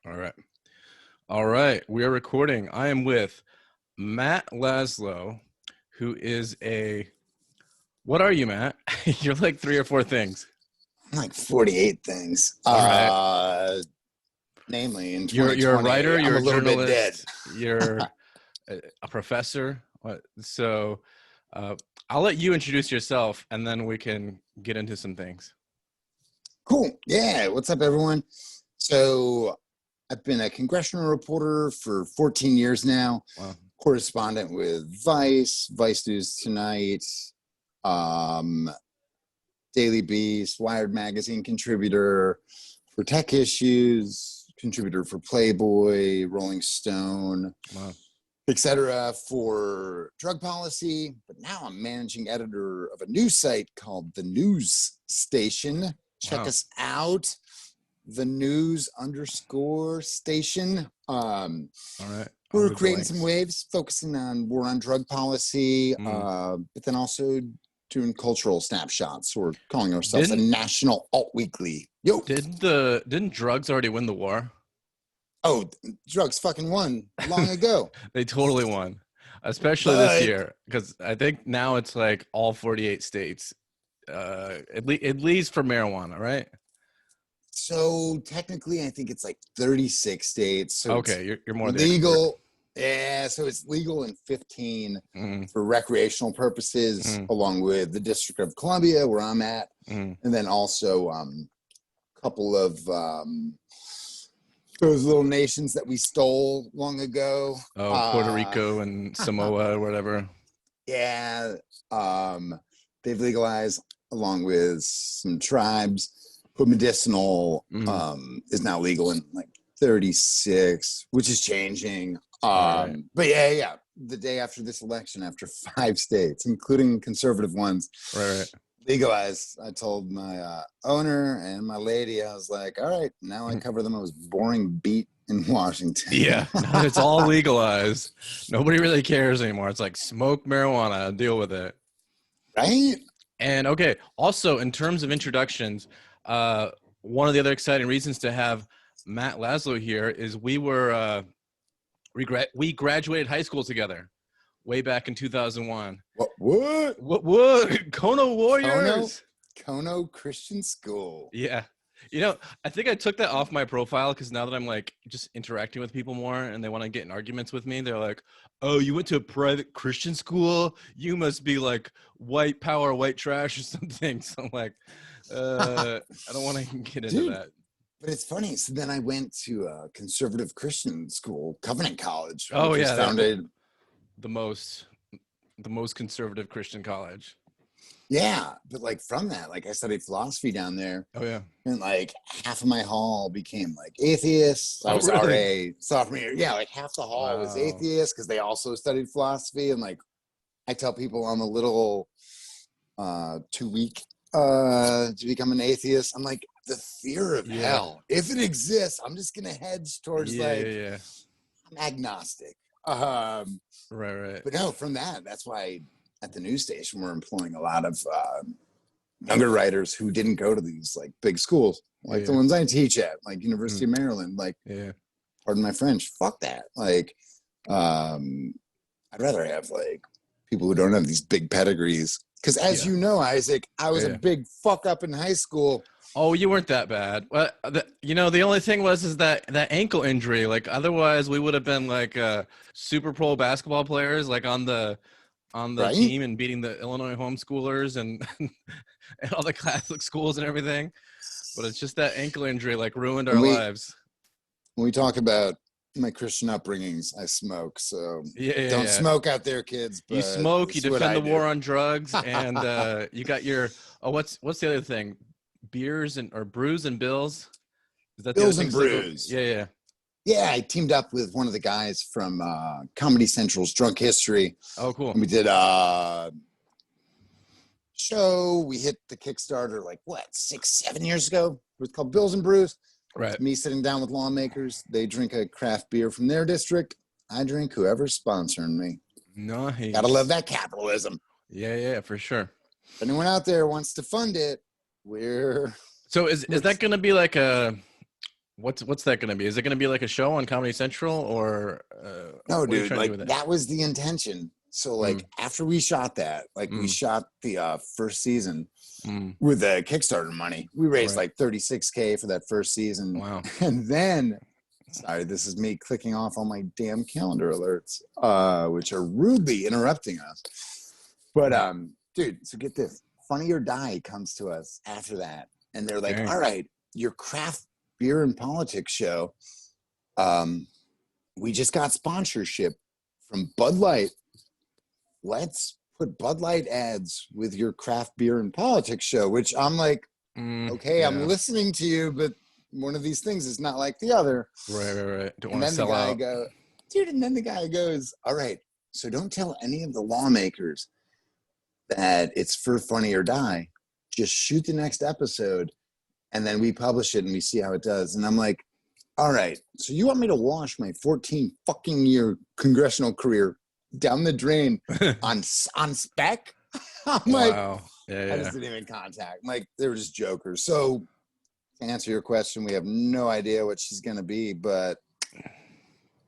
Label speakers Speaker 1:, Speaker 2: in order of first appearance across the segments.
Speaker 1: All right. All right. We are recording. I am with Matt Laslo, who is what are you, Matt? You're like three or four things.
Speaker 2: Like 48 things.
Speaker 1: All right.
Speaker 2: Namely in
Speaker 1: You're a
Speaker 2: 2020,
Speaker 1: writer,
Speaker 2: I'm
Speaker 1: you're
Speaker 2: a
Speaker 1: a
Speaker 2: little bit dead.
Speaker 1: journalist, you're a professor. So I'll let you introduce yourself and then we can get into some things.
Speaker 2: Cool. Yeah. What's up, everyone? So I've been a congressional reporter for 14 years now.
Speaker 1: Wow.
Speaker 2: Correspondent with Vice News Tonight, Daily Beast, Wired Magazine contributor for tech issues, contributor for Playboy, Rolling Stone,
Speaker 1: Wow.
Speaker 2: etc. for drug policy. But now I'm managing editor of a news site called The News Station. Check
Speaker 1: Wow.
Speaker 2: us out. The News _station.
Speaker 1: All right.
Speaker 2: We're creating some waves, focusing on war on drug policy, but then also doing cultural snapshots. We're calling ourselves a national alt weekly. Yo,
Speaker 1: didn't drugs already win the war?
Speaker 2: Oh, drugs fucking won long ago.
Speaker 1: They totally won, especially this year, because I think now it's like all 48 states, at least for marijuana, right?
Speaker 2: So technically, I think it's like 36 states. So
Speaker 1: okay, you're more
Speaker 2: legal. Yeah, so it's legal in 15 for recreational purposes, along with the District of Columbia, where I'm at, and then also a couple of those little nations that we stole long ago.
Speaker 1: Puerto Rico and Samoa or whatever.
Speaker 2: Yeah, they've legalized along with some tribes. But medicinal is now legal in like 36, which is changing.
Speaker 1: Right.
Speaker 2: But yeah, the day after this election, after 5 states, including conservative ones,
Speaker 1: right.
Speaker 2: legalized, I told my owner and my lady, I was like, all right, now I cover the most boring beat in Washington.
Speaker 1: Yeah, now it's all legalized. Nobody really cares anymore. It's like smoke marijuana, deal with it.
Speaker 2: Right?
Speaker 1: And okay, also in terms of introductions, one of the other exciting reasons to have Matt Laslo here is we graduated high school together way back in 2001. What? Kono Warriors.
Speaker 2: Kono Christian School.
Speaker 1: Yeah. You know, I think I took that off my profile because now that I'm like just interacting with people more and they want to get in arguments with me, they're like, oh, you went to a private Christian school? You must be like white power, white trash or something. So I'm like, I don't want to get into that.
Speaker 2: But it's funny. So then I went to a conservative Christian school, Covenant College.
Speaker 1: Oh, yeah.
Speaker 2: Founded
Speaker 1: the most conservative Christian college.
Speaker 2: Yeah, but like from that, like I studied philosophy down there.
Speaker 1: Oh yeah.
Speaker 2: And like half of my hall became like atheists. I was RA sophomore year. Yeah, like half the hall was atheists because they also studied philosophy. And like I tell people I'm a little too weak to become an atheist. I'm like, the fear of hell, if it exists, I'm just gonna hedge towards I'm agnostic.
Speaker 1: Right.
Speaker 2: But no, from that's why at the news station we're employing a lot of younger writers who didn't go to these like big schools, like the ones I teach at, like University of Maryland. Like, pardon my French, fuck that. Like, I'd rather have like people who don't have these big pedigrees. Because as you know, Isaac, I was a big fuck up in high school.
Speaker 1: Oh, you weren't that bad. Well, the only thing is that ankle injury. Like, otherwise, we would have been like super pro basketball players, like on the team and beating the Illinois homeschoolers and and all the Catholic schools and everything. But it's just that ankle injury like ruined our lives.
Speaker 2: When we talk about my Christian upbringings, I smoke. So don't smoke out there, kids. But
Speaker 1: you smoke, you defend the war on drugs, and you got your what's the other thing? Beers or brews and bills? Is that
Speaker 2: Bills and brews?
Speaker 1: Yeah.
Speaker 2: Yeah, I teamed up with one of the guys from Comedy Central's Drunk History.
Speaker 1: Oh, cool.
Speaker 2: And we did a show. We hit the Kickstarter like, 6-7 years ago? It was called Bills and Brews.
Speaker 1: Right.
Speaker 2: Me sitting down with lawmakers. They drink a craft beer from their district. I drink whoever's sponsoring me.
Speaker 1: Nice.
Speaker 2: Gotta love that capitalism.
Speaker 1: Yeah, for sure.
Speaker 2: If anyone out there wants to fund it, So
Speaker 1: is that going to be like a What's that going to be? Is it going to be like a show on Comedy Central, or
Speaker 2: No,
Speaker 1: what are you
Speaker 2: dude,
Speaker 1: trying to do
Speaker 2: like
Speaker 1: with it?
Speaker 2: that was the intention. So like after we shot that, like we
Speaker 1: Mm.
Speaker 2: shot the first season
Speaker 1: Mm.
Speaker 2: with the Kickstarter money. We raised
Speaker 1: Right.
Speaker 2: like 36K for that first season.
Speaker 1: Wow.
Speaker 2: And then, sorry, this is me clicking off all my damn calendar alerts, which are rudely interrupting us. But dude, so get this. Funny or Die comes to us after that. And they're like,
Speaker 1: Dang.
Speaker 2: all right, your craft beer and politics show. We just got sponsorship from Bud Light. Let's put Bud Light ads with your craft beer and politics show, which I'm like, okay,
Speaker 1: yeah.
Speaker 2: I'm listening to you, but one of these things is not like the other.
Speaker 1: Right. Don't
Speaker 2: And
Speaker 1: want to
Speaker 2: then the
Speaker 1: sell
Speaker 2: guy
Speaker 1: out.
Speaker 2: dude, and then the guy goes, all right, so don't tell any of the lawmakers that it's for Funny or Die. Just shoot the next episode, and then we publish it and we see how it does. And I'm like, all right, so you want me to wash my 14 fucking year congressional career down the drain on spec? I'm like,
Speaker 1: Wow. Yeah.
Speaker 2: I just didn't even contact. Like, they were just jokers. So to answer your question, we have no idea what she's going to be, but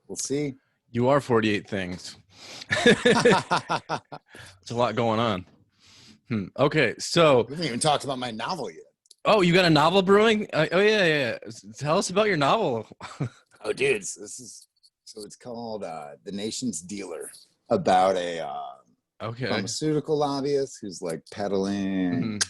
Speaker 2: we'll see.
Speaker 1: You are 48 things. It's a lot going on. Okay, so
Speaker 2: We haven't even talked about my novel yet.
Speaker 1: oh, you got a novel brewing? Oh yeah. Tell us about your novel.
Speaker 2: Oh, dude, so it's called The Nation's Dealer, about a
Speaker 1: Okay.
Speaker 2: pharmaceutical lobbyist who's like peddling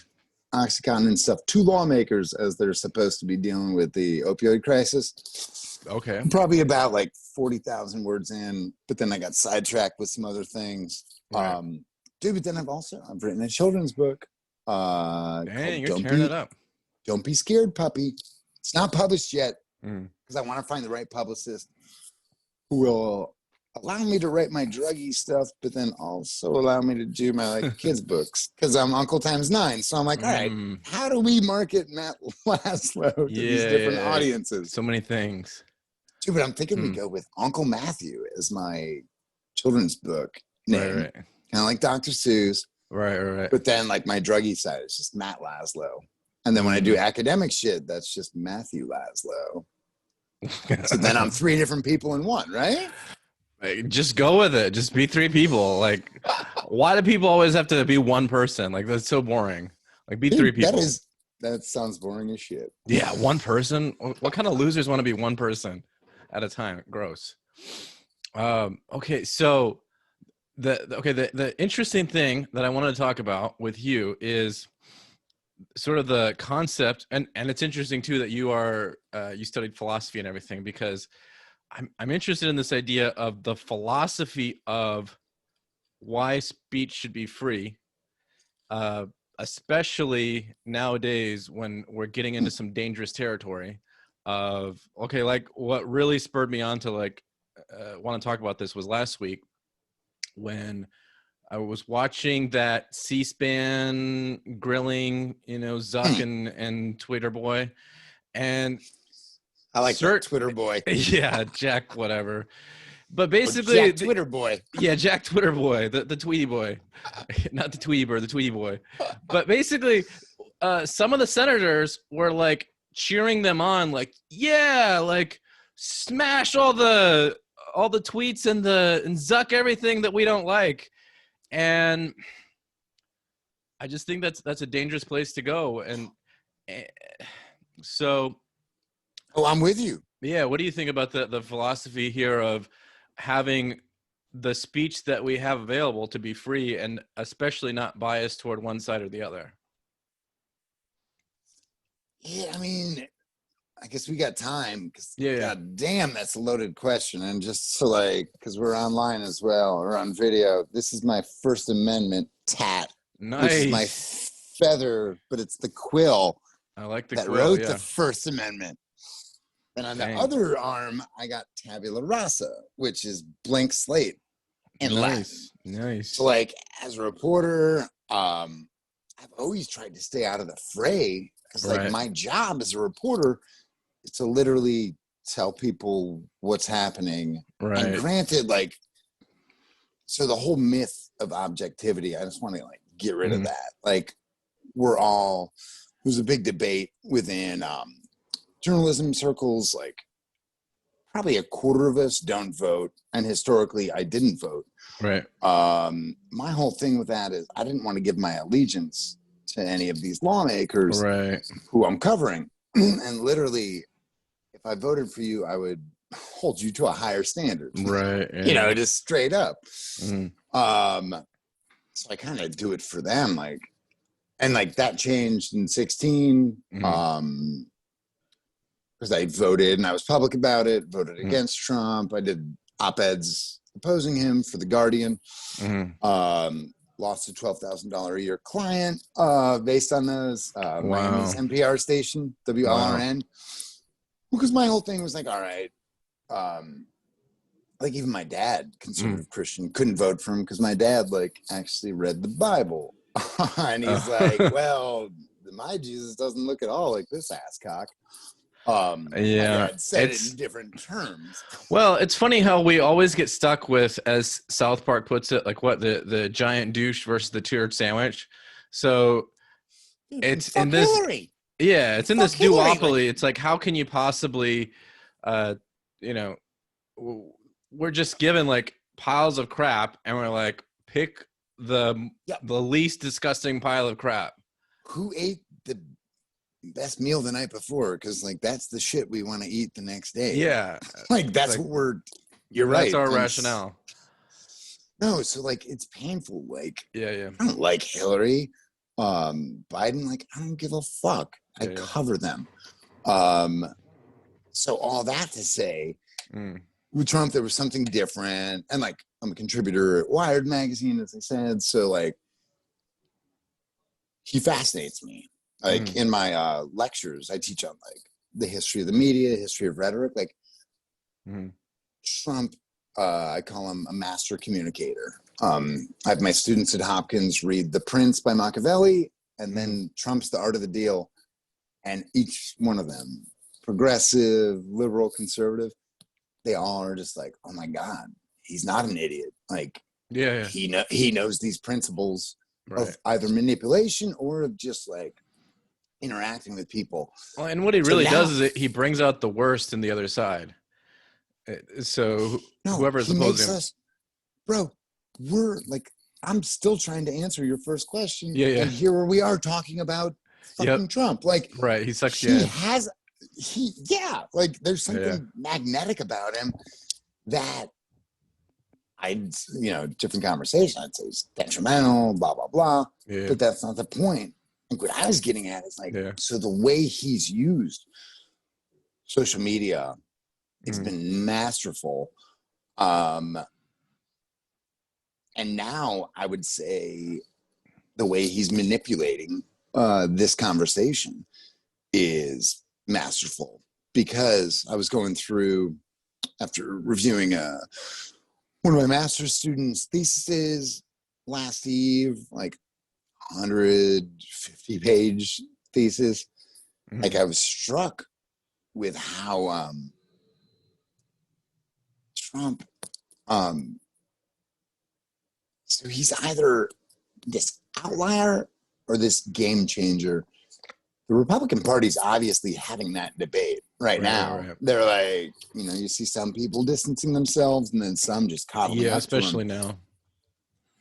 Speaker 2: Oxycontin and stuff to lawmakers as they're supposed to be dealing with the opioid crisis.
Speaker 1: Okay.
Speaker 2: I'm probably about like 40,000 words in, but then I got sidetracked with some other things.
Speaker 1: Right.
Speaker 2: Dude, but then I've written a children's book.
Speaker 1: Dang, you're tearing it up.
Speaker 2: Don't Be Scared, Puppy. It's not published yet
Speaker 1: Mm.
Speaker 2: because I want to find the right publicist who will allow me to write my druggy stuff, but then also allow me to do my like kids books because I'm Uncle times 9. So I'm like, all right, how do we market Matt Laslo to these different audiences?
Speaker 1: So many things.
Speaker 2: Dude, but I'm thinking we go with Uncle Matthew as my children's book name.
Speaker 1: Right.
Speaker 2: Kind of like Dr. Seuss.
Speaker 1: Right.
Speaker 2: But then like my druggy side is just Matt Laslo. And then when I do academic shit, that's just Matthew Laslo. So then I'm 3 different people in one, right?
Speaker 1: Just go with it. Just be 3 people. Like, why do people always have to be one person? Like, that's so boring. Like, be 3 people.
Speaker 2: That sounds boring as shit.
Speaker 1: Yeah, one person. What kind of losers want to be one person at a time? Gross. Okay, so the interesting thing that I wanted to talk about with you is sort of the concept, and it's interesting too that you studied philosophy and everything, because I'm interested in this idea of the philosophy of why speech should be free, especially nowadays when we're getting into some dangerous territory of, okay, like what really spurred me on to like want to talk about this was last week when I was watching that C-SPAN grilling, Zuck and Twitter boy. And
Speaker 2: I like that Twitter boy.
Speaker 1: Yeah, Jack, whatever. But basically,
Speaker 2: Jack Twitter boy.
Speaker 1: Yeah, Jack Twitter boy, the Tweety boy, not the Tweety bird, the Tweety boy. But basically, some of the senators were like cheering them on, like, yeah, like smash all the tweets and Zuck everything that we don't like. And I just think that's a dangerous place to go. And so,
Speaker 2: I'm with you.
Speaker 1: Yeah, what do you think about the philosophy here of having the speech that we have available to be free and especially not biased toward one side or the other?
Speaker 2: Yeah, I mean, I guess we got time.
Speaker 1: Yeah.
Speaker 2: God damn, that's a loaded question. And just so like, because we're online as well, or on video, this is my First Amendment tat.
Speaker 1: Nice.
Speaker 2: Which is my feather, but it's the quill.
Speaker 1: I like the
Speaker 2: that
Speaker 1: quill,
Speaker 2: wrote
Speaker 1: yeah.
Speaker 2: the First Amendment. And on the other arm, I got tabula rasa, which is blank slate in Latin.
Speaker 1: Nice.
Speaker 2: So like as a reporter, I've always tried to stay out of the fray because like my job as a reporter is to literally tell people what's happening.
Speaker 1: Right.
Speaker 2: And granted, like, so the whole myth of objectivity, I just want to like get rid of that. Like there's a big debate within journalism circles, like probably a quarter of us don't vote. And historically, I didn't vote.
Speaker 1: Right.
Speaker 2: My whole thing with that is I didn't want to give my allegiance to any of these lawmakers who I'm covering. And literally, if I voted for you, I would hold you to a higher standard.
Speaker 1: Right. Yeah.
Speaker 2: You know, just straight up.
Speaker 1: Mm.
Speaker 2: So I kind of do it for them. Like, and like that changed in 16. Because I voted and I was public about it, voted against Trump. I did op-eds opposing him for The Guardian. Lost a $12,000 a year client based on those. Miami's NPR station, WLRN. Because my whole thing was like, all right, like even my dad, conservative Christian, couldn't vote for him because my dad like actually read the Bible. And he's like, well, my Jesus doesn't look at all like this asscock.
Speaker 1: Yeah,
Speaker 2: said it in different terms.
Speaker 1: Well, it's funny how we always get stuck with, as South Park puts it, like what the giant douche versus the tiered sandwich. So it's in this,
Speaker 2: Hillary.
Speaker 1: Yeah, it's in
Speaker 2: Fuck
Speaker 1: this
Speaker 2: Hillary,
Speaker 1: duopoly. It's like, how can you possibly, you know, we're just given like piles of crap, and we're like, pick the least disgusting pile of crap.
Speaker 2: Who ate the best meal the night before? Because like that's the shit we want to eat the next day.
Speaker 1: Yeah,
Speaker 2: like that's like, what you're right.
Speaker 1: That's our rationale.
Speaker 2: No, so like it's painful. Like
Speaker 1: yeah,
Speaker 2: I don't like Hillary, Biden. Like I don't give a fuck. I cover them. So all that to say, with Trump there was something different, and like I'm a contributor at Wired magazine, as I said. So like he fascinates me. Like in my lectures, I teach on like the history of the media, history of rhetoric. Like Trump, I call him a master communicator. I have my students at Hopkins read The Prince by Machiavelli, and then Trump's The Art of the Deal. And each one of them, progressive, liberal, conservative, they all are just like, oh my God, he's not an idiot. Like, he knows these principles of either manipulation or of just like interacting with people.
Speaker 1: Well, and what he really does is he brings out the worst in the other side. So whoever's opposing him,
Speaker 2: bro, we're like, I'm still trying to answer your first question.
Speaker 1: Yeah.
Speaker 2: And here we are talking about fucking Trump. Like,
Speaker 1: he sucks you in.
Speaker 2: Like there's something magnetic about him that different conversation. I'd say it's detrimental, blah, blah, blah. Yeah. But that's not the point. Like what I was getting at is like, so the way he's used social media, it's been masterful. And now I would say the way he's manipulating this conversation is masterful, because I was going through, after reviewing one of my master's students' theses last eve, like 150-page thesis. Like I was struck with how Trump, so he's either this outlier or this game changer. The Republican Party's obviously having that debate right now. Right. They're like, you see some people distancing themselves and then some just coddling up
Speaker 1: especially
Speaker 2: to him.
Speaker 1: now.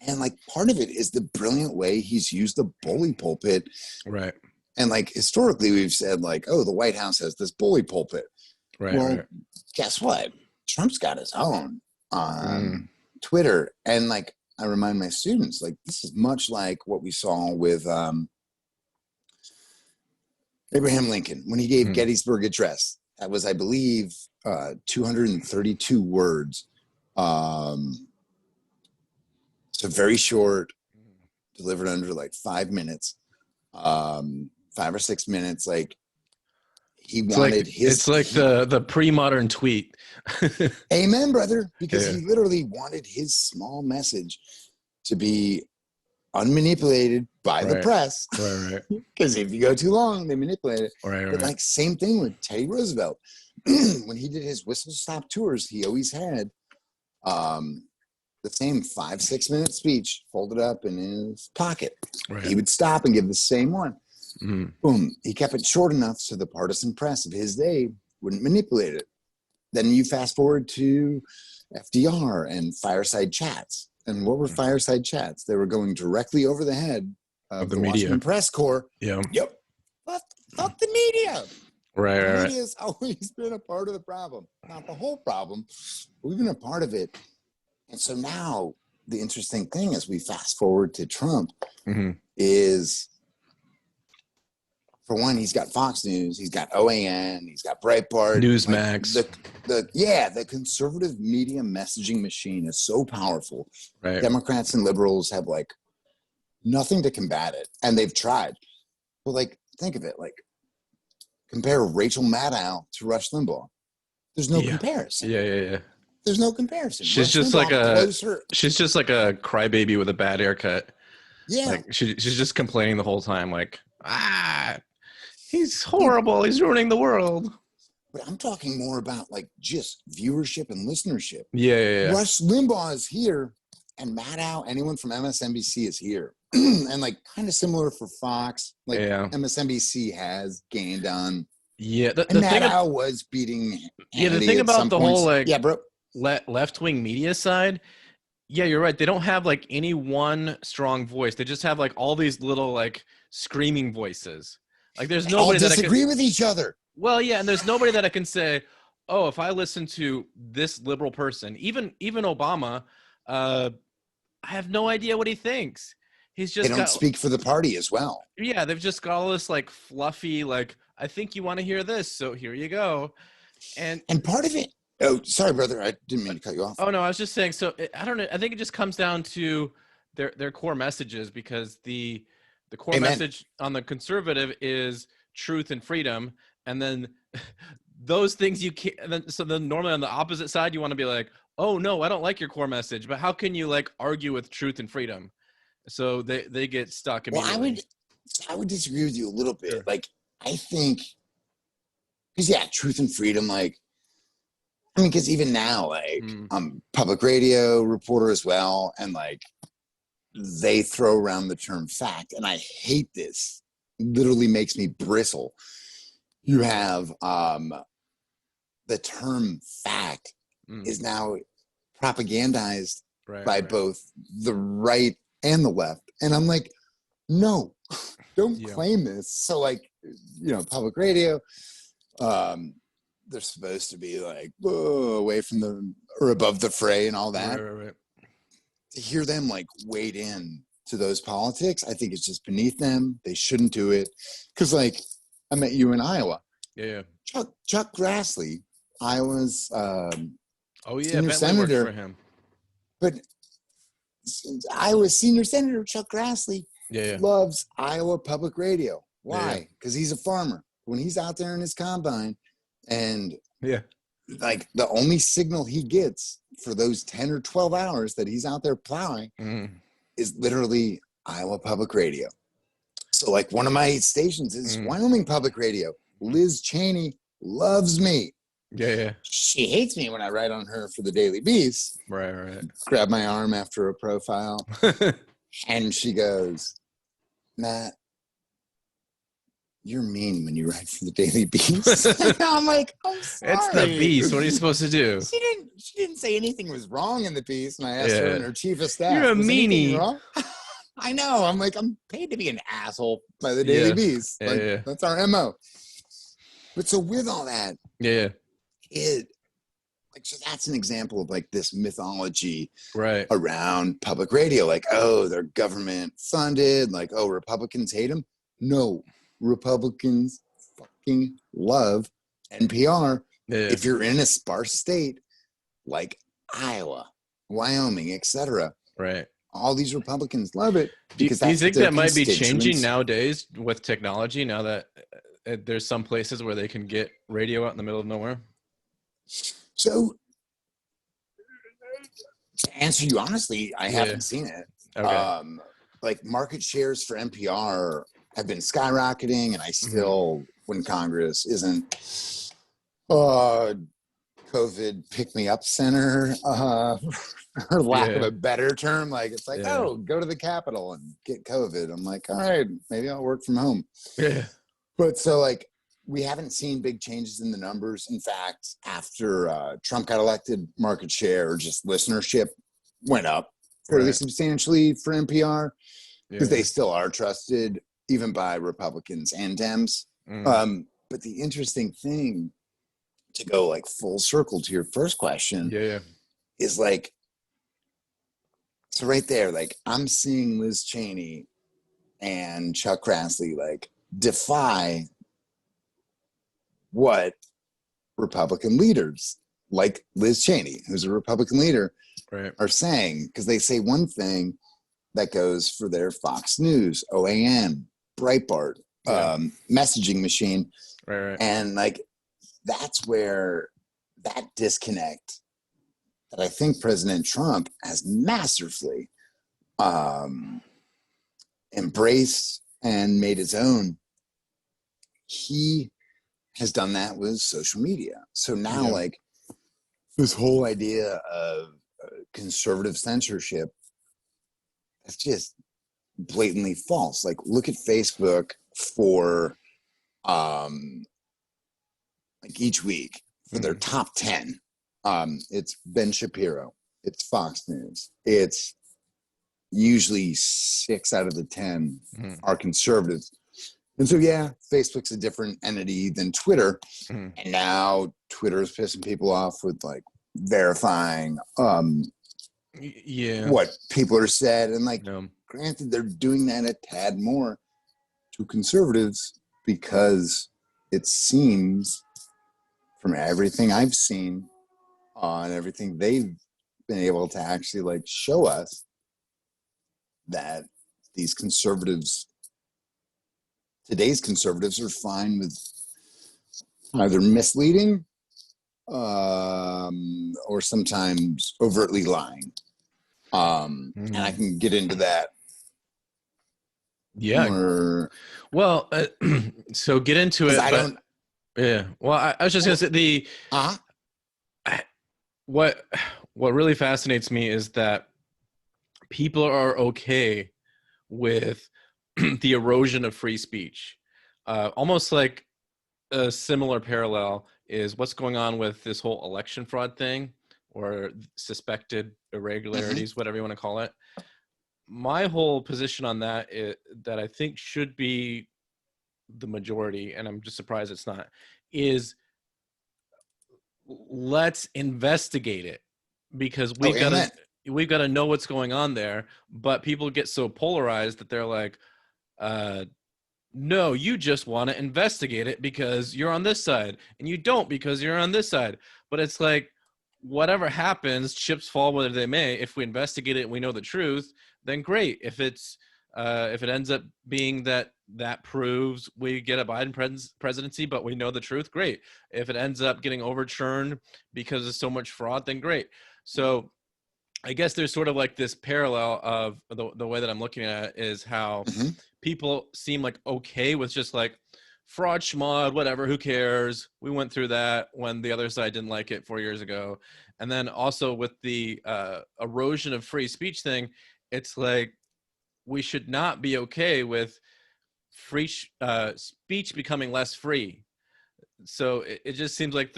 Speaker 2: And like part of it is the brilliant way he's used the bully pulpit.
Speaker 1: Right.
Speaker 2: And like historically we've said like, oh, the White House has this bully pulpit.
Speaker 1: Right.
Speaker 2: Well, guess what? Trump's got his own on Twitter. And like I remind my students, like this is much like what we saw with Abraham Lincoln when he gave Gettysburg Address. That was, I believe, 232 words. So very short, delivered under like 5 minutes, 5 or 6 minutes. Like he wanted
Speaker 1: It's like the pre-modern tweet.
Speaker 2: Amen, brother. Because he literally wanted his small message to be unmanipulated by the press.
Speaker 1: Right.
Speaker 2: Because if you go too long, they manipulate it.
Speaker 1: Right.
Speaker 2: Like same thing with Teddy Roosevelt. When he did his whistle stop tours, he always had the same 5-6 minute speech folded up in his pocket. Right. He would stop and give the same one. Boom. He kept it short enough so the partisan press of his day wouldn't manipulate it. Then you fast forward to FDR and fireside chats. And what were fireside chats? They were going directly over the head of the Washington press corps.
Speaker 1: Yeah.
Speaker 2: Yep. Fuck the media.
Speaker 1: Right.
Speaker 2: The media's always been a part of the problem. Not the whole problem. We've been a part of it. And so now the interesting thing as we fast forward to Trump is, for one, he's got Fox News, he's got OAN, he's got Breitbart,
Speaker 1: Newsmax.
Speaker 2: The conservative media messaging machine is so powerful.
Speaker 1: Right.
Speaker 2: Democrats and liberals have like nothing to combat it, and they've tried. But like, think of it, like compare Rachel Maddow to Rush Limbaugh. There's no comparison.
Speaker 1: Yeah.
Speaker 2: There's no comparison.
Speaker 1: She's just like a crybaby with a bad haircut.
Speaker 2: Yeah.
Speaker 1: Like she's just complaining the whole time, like, he's horrible. He's ruining the world.
Speaker 2: But I'm talking more about like just viewership and listenership.
Speaker 1: Yeah.
Speaker 2: Rush Limbaugh is here, and Maddow, anyone from MSNBC is here. And like kind of similar for Fox. Like MSNBC has gained on.
Speaker 1: Yeah.
Speaker 2: And Maddow was beating Hannity
Speaker 1: the thing about the
Speaker 2: points.
Speaker 1: whole like
Speaker 2: bro.
Speaker 1: Left-wing media side, you're right. They don't have like any one strong voice. They just have like all these little like screaming voices. Like there's nobody
Speaker 2: that disagree with each other.
Speaker 1: Well, yeah, and there's nobody that I can say, oh, if I listen to this liberal person, even Obama, I have no idea what he thinks. They don't
Speaker 2: speak for the party as well.
Speaker 1: Yeah, they've just got all this like fluffy, like, I think you want to hear this, so here you go. And
Speaker 2: part of it. Oh, sorry, brother. I didn't mean to cut you off.
Speaker 1: Oh no, I was just saying. So I don't know. I think it just comes down to their core messages, because the core message on the conservative is truth and freedom, and then those things you can't. So then normally on the opposite side, you want to be like, oh no, I don't like your core message, but how can you like argue with truth and freedom? So they get stuck immediately.
Speaker 2: Well, I would disagree with you a little bit.
Speaker 1: Sure.
Speaker 2: Like, I think, because truth and freedom, like, I mean, because even now, like, I'm public radio reporter as well, and like, they throw around the term fact, and I hate this. It literally makes me bristle. You have the term fact is now propagandized by both the right and the left, and I'm like, no, don't claim this. So like, public radio, they're supposed to be like away from or above the fray and all that.
Speaker 1: Right.
Speaker 2: To hear them like wade in to those politics, I think it's just beneath them. They shouldn't do it. Because like, I met you in Iowa.
Speaker 1: Yeah.
Speaker 2: Chuck Grassley, Iowa's
Speaker 1: senior senator. For him.
Speaker 2: But Iowa's senior senator Chuck Grassley loves Iowa public radio. Why? Because he's a farmer. When he's out there in his combine, and like the only signal he gets for those 10 or 12 hours that he's out there plowing is literally Iowa public radio. So like one of my stations is Wyoming public radio. Liz Cheney loves me.
Speaker 1: Yeah.
Speaker 2: She hates me when I write on her for the Daily Beast.
Speaker 1: Right.
Speaker 2: Grab my arm after a profile. And she goes, Matt, you're mean when you write for the Daily Beast. I'm like, I'm sorry.
Speaker 1: It's the Beast. What are you supposed to do?
Speaker 2: She didn't say anything was wrong in the piece. And I asked her and her chief of staff,
Speaker 1: you're a meanie.
Speaker 2: Wrong? I know. I'm like, I'm paid to be an asshole by the Daily Beast. That's our MO. But so with all that, so that's an example of like this mythology around public radio. Like, oh, they're government funded. Like, oh, Republicans hate them. No, Republicans fucking love NPR. If you're in a sparse state like Iowa, Wyoming, etc.
Speaker 1: Right.
Speaker 2: All these Republicans love it.
Speaker 1: Do you think that might be changing nowadays with technology, now that there's some places where they can get radio out in the middle of nowhere?
Speaker 2: So, to answer you honestly, I haven't seen it.
Speaker 1: Okay.
Speaker 2: Like market shares for NPR have been skyrocketing, and I still, when Congress isn't COVID pick-me-up center, for lack of a better term. Like, it's like, oh, go to the Capitol and get COVID. I'm like, all right, maybe I'll work from home.
Speaker 1: Yeah.
Speaker 2: But so, like, we haven't seen big changes in the numbers. In fact, after Trump got elected, market share or just listenership went up fairly substantially for NPR because they still are trusted even by Republicans and Dems. But the interesting thing, to go like full circle to your first question, is like, so right there, like, I'm seeing Liz Cheney and Chuck Grassley like defy what Republican leaders like Liz Cheney, who's a Republican leader, are saying, because they say one thing that goes for their Fox News, OAN, Breitbart, messaging machine. And like, that's where that disconnect that I think President Trump has masterfully embraced and made his own. He has done that with social media. So now, like, this whole idea of conservative censorship, that's just blatantly false. Like, look at Facebook for like each week for their top 10. It's Ben Shapiro, it's Fox News, it's usually 6 out of the 10 are conservatives. And so, Facebook's a different entity than Twitter. And now Twitter is pissing people off with like verifying what people are said. And like, granted, they're doing that a tad more to conservatives because it seems, from everything I've seen and everything they've been able to actually like show us, that these conservatives, today's conservatives, are fine with either misleading or sometimes overtly lying. And I can get into that.
Speaker 1: Well, so get into it. Well, I was just gonna say what really fascinates me is that people are okay with the erosion of free speech. Almost like a similar parallel is what's going on with this whole election fraud thing, or suspected irregularities, whatever you want to call it. My whole position on that is that I think should be the majority, and I'm just surprised it's not, is let's investigate it, because we've got to know what's going on there. But people get so polarized that they're like, no, you just want to investigate it because you're on this side, and you don't because you're on this side. But it's like, whatever happens, chips fall where they may. If we investigate it and we know the truth, then great. If it ends up being that proves we get a Biden presidency, but we know the truth, great. If it ends up getting overturned because of so much fraud, then great. So I guess there's sort of like this parallel of the way that I'm looking at it is how people seem like okay with just like fraud, schmod, whatever, who cares? We went through that when the other side didn't like it 4 years ago. And then also with the erosion of free speech thing, it's like, we should not be okay with free speech becoming less free. So it just seems like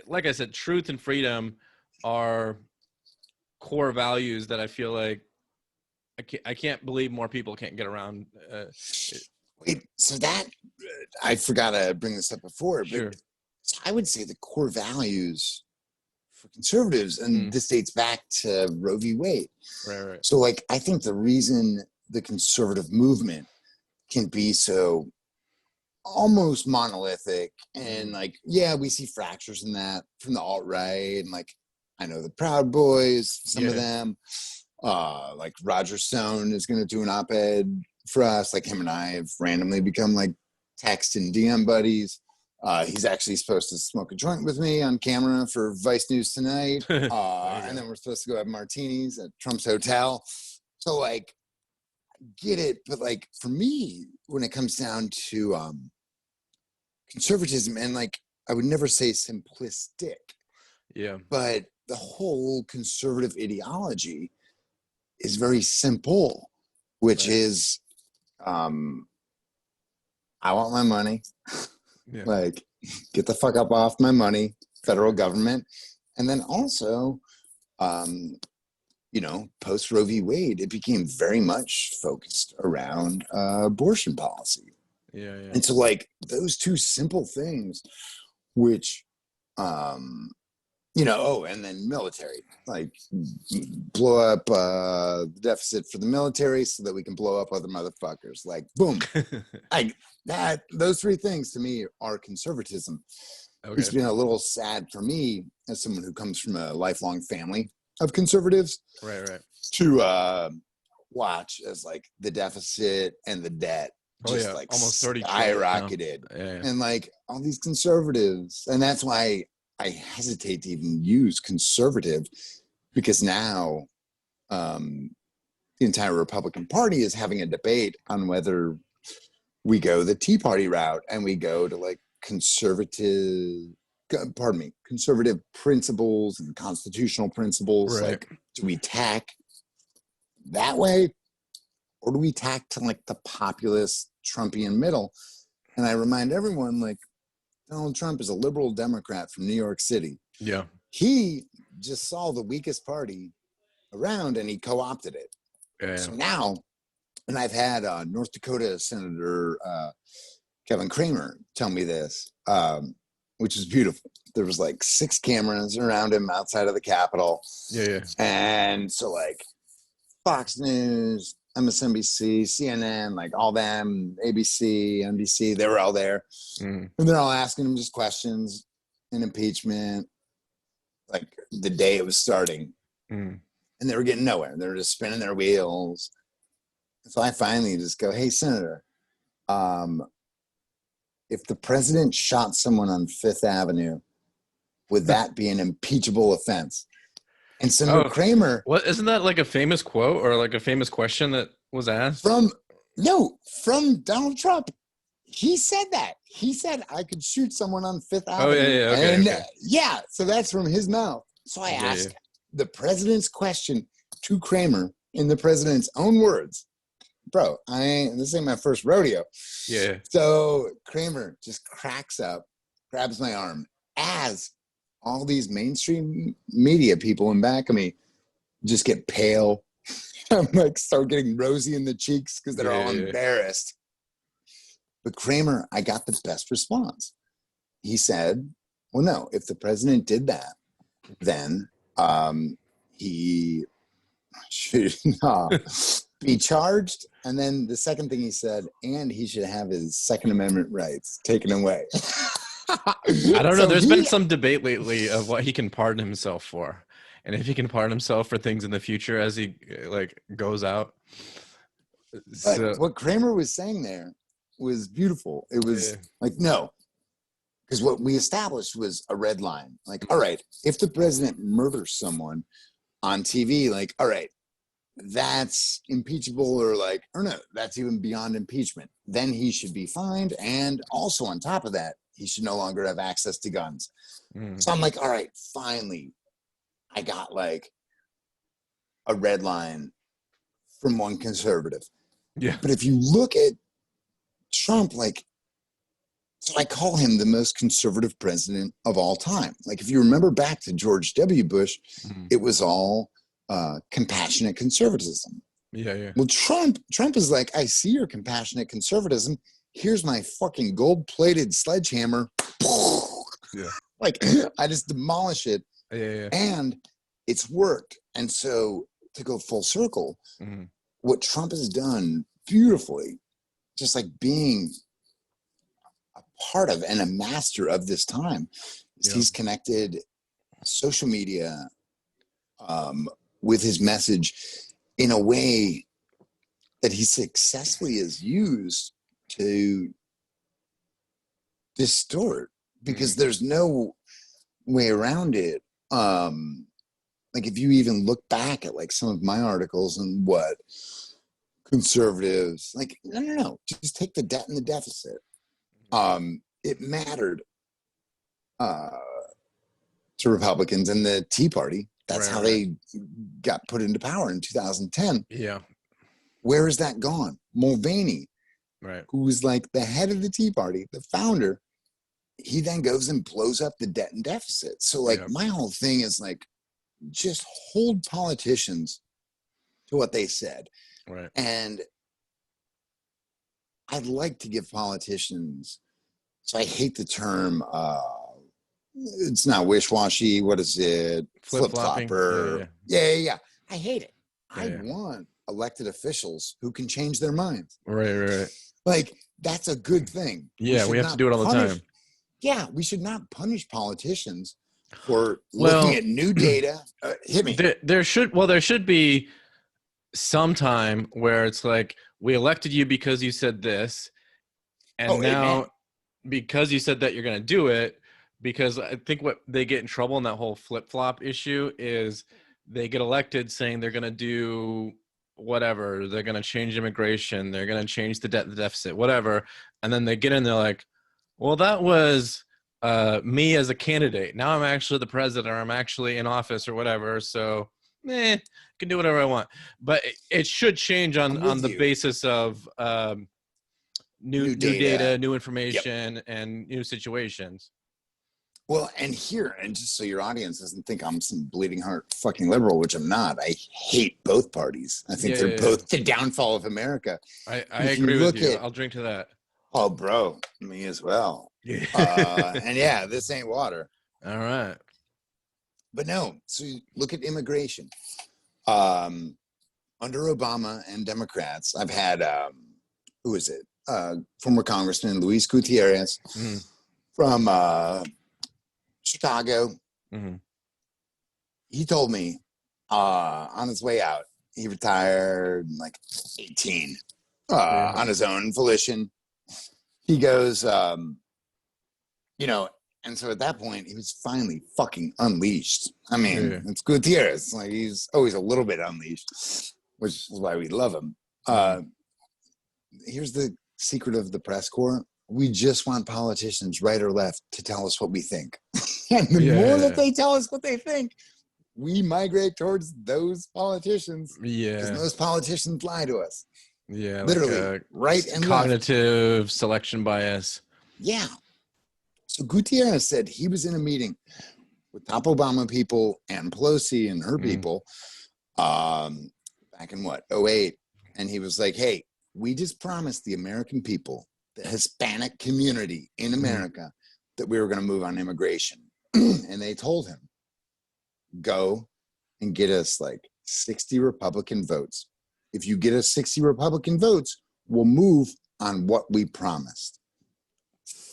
Speaker 1: like I said, truth and freedom are core values that I feel like I can't believe more people can't get around.
Speaker 2: Wait, so that I forgot to bring this up before, but I would say the core values for conservatives, and this dates back to Roe v. Wade.
Speaker 1: Right.
Speaker 2: So like, I think the reason the conservative movement can be so almost monolithic, and like, we see fractures in that from the alt-right, and like, I know the Proud Boys, some of them, like Roger Stone is going to do an op-ed for us. Like, him and I have randomly become like text and DM buddies. He's actually supposed to smoke a joint with me on camera for Vice News tonight. And then we're supposed to go have martinis at Trump's hotel. So like, get it. But like, for me, when it comes down to conservatism, and like, I would never say simplistic,
Speaker 1: Yeah.
Speaker 2: But the whole conservative ideology is very simple, which is, I want my money.
Speaker 1: Yeah.
Speaker 2: Like, get the fuck up off my money, federal government. And then also, post Roe v. Wade, it became very much focused around abortion policy.
Speaker 1: Yeah. Yeah.
Speaker 2: And so, like, those two simple things, which, and then military, like, blow up the deficit for the military so that we can blow up other motherfuckers. Like, boom. Those three things to me are conservatism.
Speaker 1: Okay.
Speaker 2: It's been a little sad for me as someone who comes from a lifelong family of conservatives,
Speaker 1: Right.
Speaker 2: to watch as like the deficit and the debt just like
Speaker 1: almost 30
Speaker 2: skyrocketed.
Speaker 1: Yeah.
Speaker 2: And like all these conservatives, and that's why I hesitate to even use conservative, because now the entire Republican Party is having a debate on whether we go the Tea Party route and we go to like conservative principles and constitutional principles.
Speaker 1: Right.
Speaker 2: Like, do we tack that way, or do we tack to like the populist Trumpian middle? And I remind everyone, like, Donald Trump is a liberal Democrat from New York City.
Speaker 1: Yeah.
Speaker 2: He just saw the weakest party around and he co-opted it.
Speaker 1: Yeah.
Speaker 2: So now, and I've had North Dakota Senator Kevin Cramer tell me this, which is beautiful. There was like 6 cameras around him outside of the Capitol.
Speaker 1: Yeah.
Speaker 2: And so like Fox News, MSNBC, CNN, like all them, ABC, NBC, they were all there. And they're all asking him just questions in impeachment, like the day it was starting. And they were getting nowhere. They were just spinning their wheels. So I finally just go, hey, Senator, if the president shot someone on Fifth Avenue, would that be an impeachable offense? And Senator Cramer.
Speaker 1: What, isn't that like a famous quote or like a famous question that was asked?
Speaker 2: From Donald Trump. He said that. He said I could shoot someone on Fifth Avenue.
Speaker 1: Oh, yeah. Okay.
Speaker 2: And,
Speaker 1: okay.
Speaker 2: So that's from his mouth. So I asked the president's question to Cramer in the president's own words. Bro, this ain't my first rodeo.
Speaker 1: Yeah.
Speaker 2: So Cramer just cracks up, grabs my arm, as all these mainstream media people in back of me just get pale. I'm like, start getting rosy in the cheeks because they're all embarrassed. But Cramer, I got the best response. He said, well, no, if the president did that, then he should be charged. And then the second thing he said, and he should have his Second Amendment rights taken away.
Speaker 1: I don't know. There's been some debate lately of what he can pardon himself for, and if he can pardon himself for things in the future as he like goes out.
Speaker 2: But what Cramer was saying there was beautiful. It was like, no, because what we established was a red line. Like, all right, if the president murders someone on TV, like, all right, that's impeachable, or no, that's even beyond impeachment. Then he should be fined. And also on top of that, he should no longer have access to guns. So I'm like, all right, finally, I got like a red line from one conservative.
Speaker 1: Yeah.
Speaker 2: But if you look at Trump, like, so I call him the most conservative president of all time. Like, if you remember back to George W. Bush, it was all compassionate conservatism.
Speaker 1: Yeah.
Speaker 2: Well, Trump is like, I see your compassionate conservatism. Here's my fucking gold-plated sledgehammer.
Speaker 1: Yeah.
Speaker 2: Like, I just demolish it.
Speaker 1: Yeah.
Speaker 2: And it's worked. And so to go full circle, what Trump has done beautifully, just like being a part of and a master of this time, is he's connected social media with his message in a way that he successfully has used to distort, because there's no way around it. Like, if you even look back at like some of my articles and what conservatives, like, no, just take the debt and the deficit. It mattered to Republicans and the Tea Party. That's
Speaker 1: Right,
Speaker 2: how they got put into power in 2010.
Speaker 1: Yeah.
Speaker 2: Where is that gone? Mulvaney,
Speaker 1: Right.
Speaker 2: who was like the head of the Tea Party, the founder, he then goes and blows up the debt and deficit. So like my whole thing is like, just hold politicians to what they said.
Speaker 1: Right.
Speaker 2: And I'd like to give politicians, so I hate the term, it's not wish-washy, what is it? Flip-flopper. Yeah. I hate it. I want elected officials who can change their minds.
Speaker 1: Right.
Speaker 2: Like, that's a good thing.
Speaker 1: Yeah, we have to do it all the time.
Speaker 2: Yeah, we should not punish politicians for looking at new data. Hit me.
Speaker 1: There should be some time where it's like, we elected you because you said this, and now because you said that you're going to do it, because I think what they get in trouble in that whole flip-flop issue is they get elected saying they're going to do whatever, they're going to change immigration, they're going to change the deficit, whatever, and then they get in, they're like, well, that was me as a candidate. Now I'm actually the president, or I'm actually in office, or whatever. So, I can do whatever I want. But it should change on the basis of new data, new information, and new situations.
Speaker 2: Well, and just so your audience doesn't think I'm some bleeding heart fucking liberal, which I'm not. I hate both parties. I think they're both the downfall of America.
Speaker 1: I agree with you. I'll drink to that.
Speaker 2: Oh, bro, me as well. And this ain't water.
Speaker 1: All right.
Speaker 2: But no, so you look at immigration. Under Obama and Democrats, I've had, who is it? Former Congressman Luis Gutierrez from Chicago. He told me on his way out, he retired like 18 on his own volition. He goes, and so at that point, he was finally fucking unleashed. I mean, it's Gutierrez. Like, he's always a little bit unleashed, which is why we love him. Here's the secret of the press corps. We just want politicians, right or left, to tell us what we think. And the more that they tell us what they think, we migrate towards those politicians. Because those politicians lie to us. Yeah, literally, like right and
Speaker 1: cognitive
Speaker 2: left.
Speaker 1: Selection bias.
Speaker 2: Yeah. So Gutierrez said he was in a meeting with top Obama people and Pelosi and her people back in 2008. And he was like, hey, we just promised the American people, the Hispanic community in America, that we were going to move on immigration. And they told him, go and get us like 60 Republican votes. If you get us 60 Republican votes, we'll move on what we promised.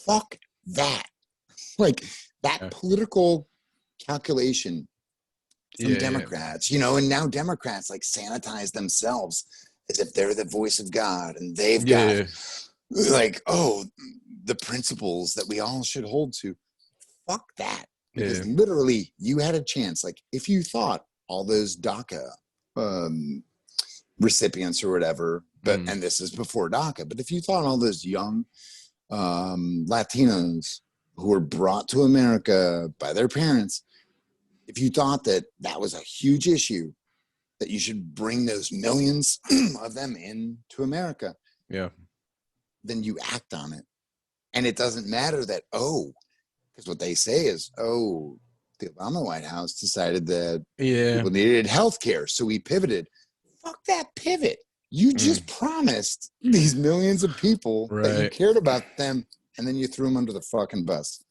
Speaker 2: Fuck that. Like that political calculation from Democrats, and now Democrats like sanitize themselves as if they're the voice of God, and they've got like, the principles that we all should hold to. Fuck that. Because literally you had a chance. Like, if you thought all those DACA recipients or whatever, and this is before DACA, but if you thought all those young Latinos who were brought to America by their parents, if you thought that that was a huge issue, that you should bring those millions of them into America, then you act on it. And it doesn't matter that, because what they say is, the Obama White House decided that people needed health care, so we pivoted. Fuck that pivot. You just promised these millions of people that you cared about them, and then you threw them under the fucking bus.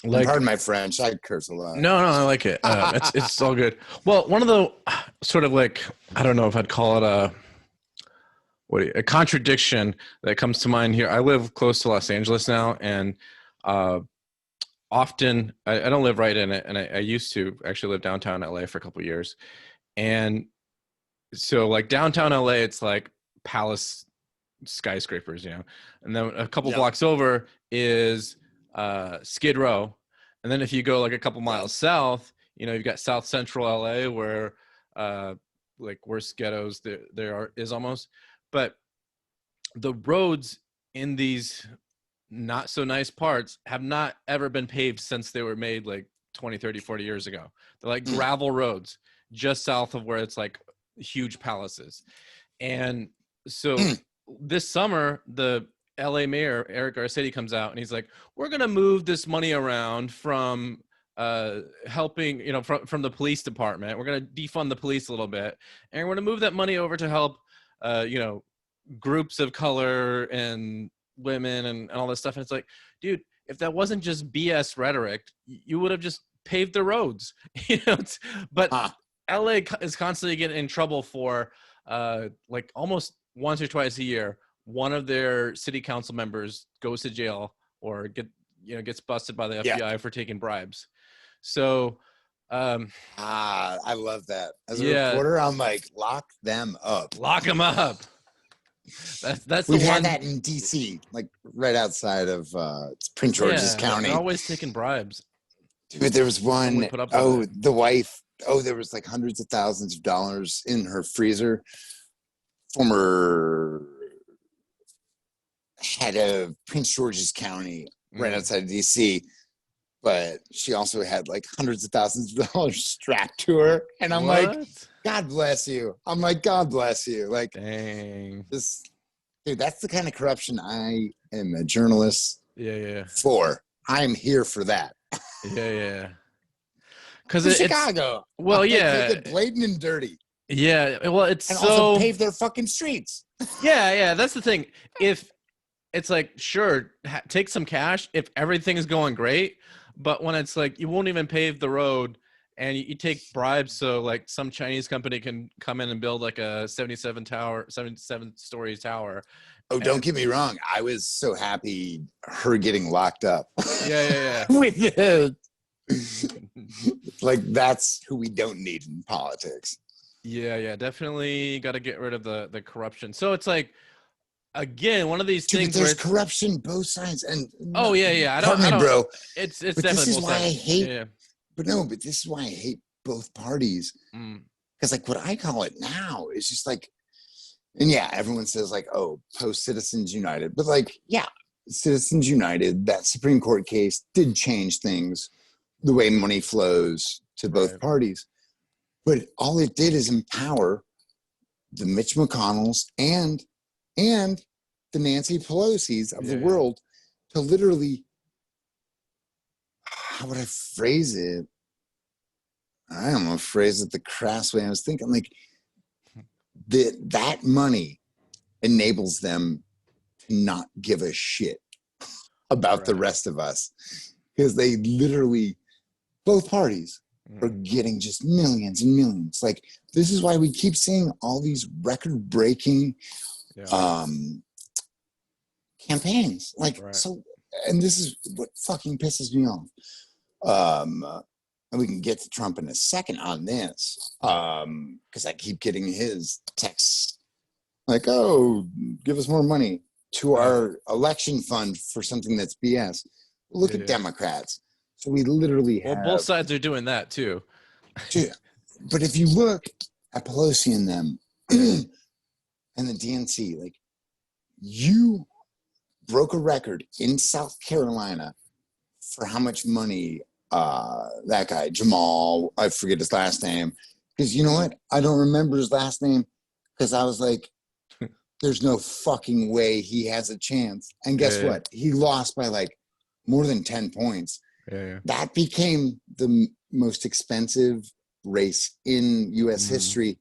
Speaker 2: Like, pardon my French, I curse a lot.
Speaker 1: No, I like it. It's all good. Well, one of the sort of like, I don't know if I'd call it a contradiction that comes to mind here. I live close to Los Angeles now, and often I don't live right in it, and I used to actually live downtown LA for a couple of years. And so like downtown LA, it's like palace skyscrapers, and then a couple blocks over is Skid Row. And then if you go like a couple miles south, you've got South Central LA, where like worst ghettos there is almost. But the roads in these not so nice parts have not ever been paved since they were made like 20, 30, 40 years ago. They're like gravel roads just south of where it's like huge palaces. And so this summer, the LA mayor, Eric Garcetti, comes out and he's like, we're going to move this money around from helping, from the police department. We're going to defund the police a little bit. And we're going to move that money over to help, groups of color and women and all this stuff. And it's like, dude, if that wasn't just BS rhetoric, you would have just paved the roads. But LA is constantly getting in trouble for like almost once or twice a year, one of their city council members goes to jail or gets busted by the FBI for taking bribes. So
Speaker 2: I love that. As a reporter, I'm like, lock them up.
Speaker 1: Lock them up. That's
Speaker 2: We've had that in DC, like right outside of Prince George's County.
Speaker 1: They're always taking bribes.
Speaker 2: Dude, there was one. The wife. There was like hundreds of thousands of dollars in her freezer. Former head of Prince George's County, right outside of DC. But she also had like hundreds of thousands of dollars strapped to her. And I'm like, God bless you. I'm like, God bless you. Like,
Speaker 1: dang.
Speaker 2: Dude, that's the kind of corruption I am a journalist for. I'm here for that.
Speaker 1: Yeah. Because
Speaker 2: Chicago. Blatant and dirty.
Speaker 1: Yeah. Well, it's
Speaker 2: and also pave their fucking streets.
Speaker 1: Yeah. That's the thing. If it's like, sure, take some cash if everything is going great. But when it's like you won't even pave the road and you take bribes so like some Chinese company can come in and build like a 77-story tower.
Speaker 2: Oh, don't get me wrong. I was so happy her getting locked up.
Speaker 1: Yeah.
Speaker 2: With it. Like that's who we don't need in politics.
Speaker 1: Yeah. Definitely got to get rid of the corruption. So it's like, again, one of these things
Speaker 2: there's corruption both sides. And
Speaker 1: I don't,
Speaker 2: bro.
Speaker 1: It's
Speaker 2: but
Speaker 1: definitely
Speaker 2: this is why I hate.
Speaker 1: Yeah.
Speaker 2: But this is why I hate both parties. Because like what I call it now is just like, and everyone says like, oh, post Citizens United, but like, Citizens United, that Supreme Court case did change things, the way money flows to both parties. But all it did is empower the Mitch McConnells and the Nancy Pelosi's of the world to literally, how would I phrase it? I don't know, phrase it the crass way I was thinking. Like that money enables them to not give a shit about the rest of us, because they literally, both parties are getting just millions and millions. Like this is why we keep seeing all these record-breaking campaigns. Like so, and this is what fucking pisses me off. And we can get to Trump in a second on this, because I keep getting his texts like, "Oh, give us more money to our election fund for something that's BS." Look at Democrats. So we literally have.
Speaker 1: Well, both sides are doing that too.
Speaker 2: But if you look at Pelosi and them and the DNC, like you broke a record in South Carolina for how much money that guy, Jamal, I forget his last name. Because you know what? I don't remember his last name because I was like, there's no fucking way he has a chance. And guess what? He lost by like more than 10 points. That became the most expensive race in U.S. history.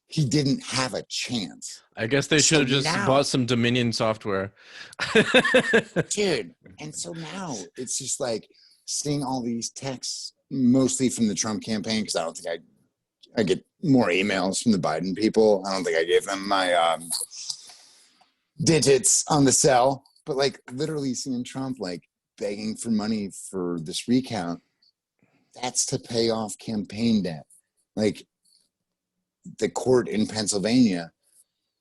Speaker 2: He didn't have a chance.
Speaker 1: I guess they should have just bought some Dominion software.
Speaker 2: Dude. And so now it's just like seeing all these texts, mostly from the Trump campaign, because I don't think I get more emails from the Biden people. I don't think I gave them my digits on the cell. But like literally seeing Trump like begging for money for this recount, that's to pay off campaign debt. Like the court in Pennsylvania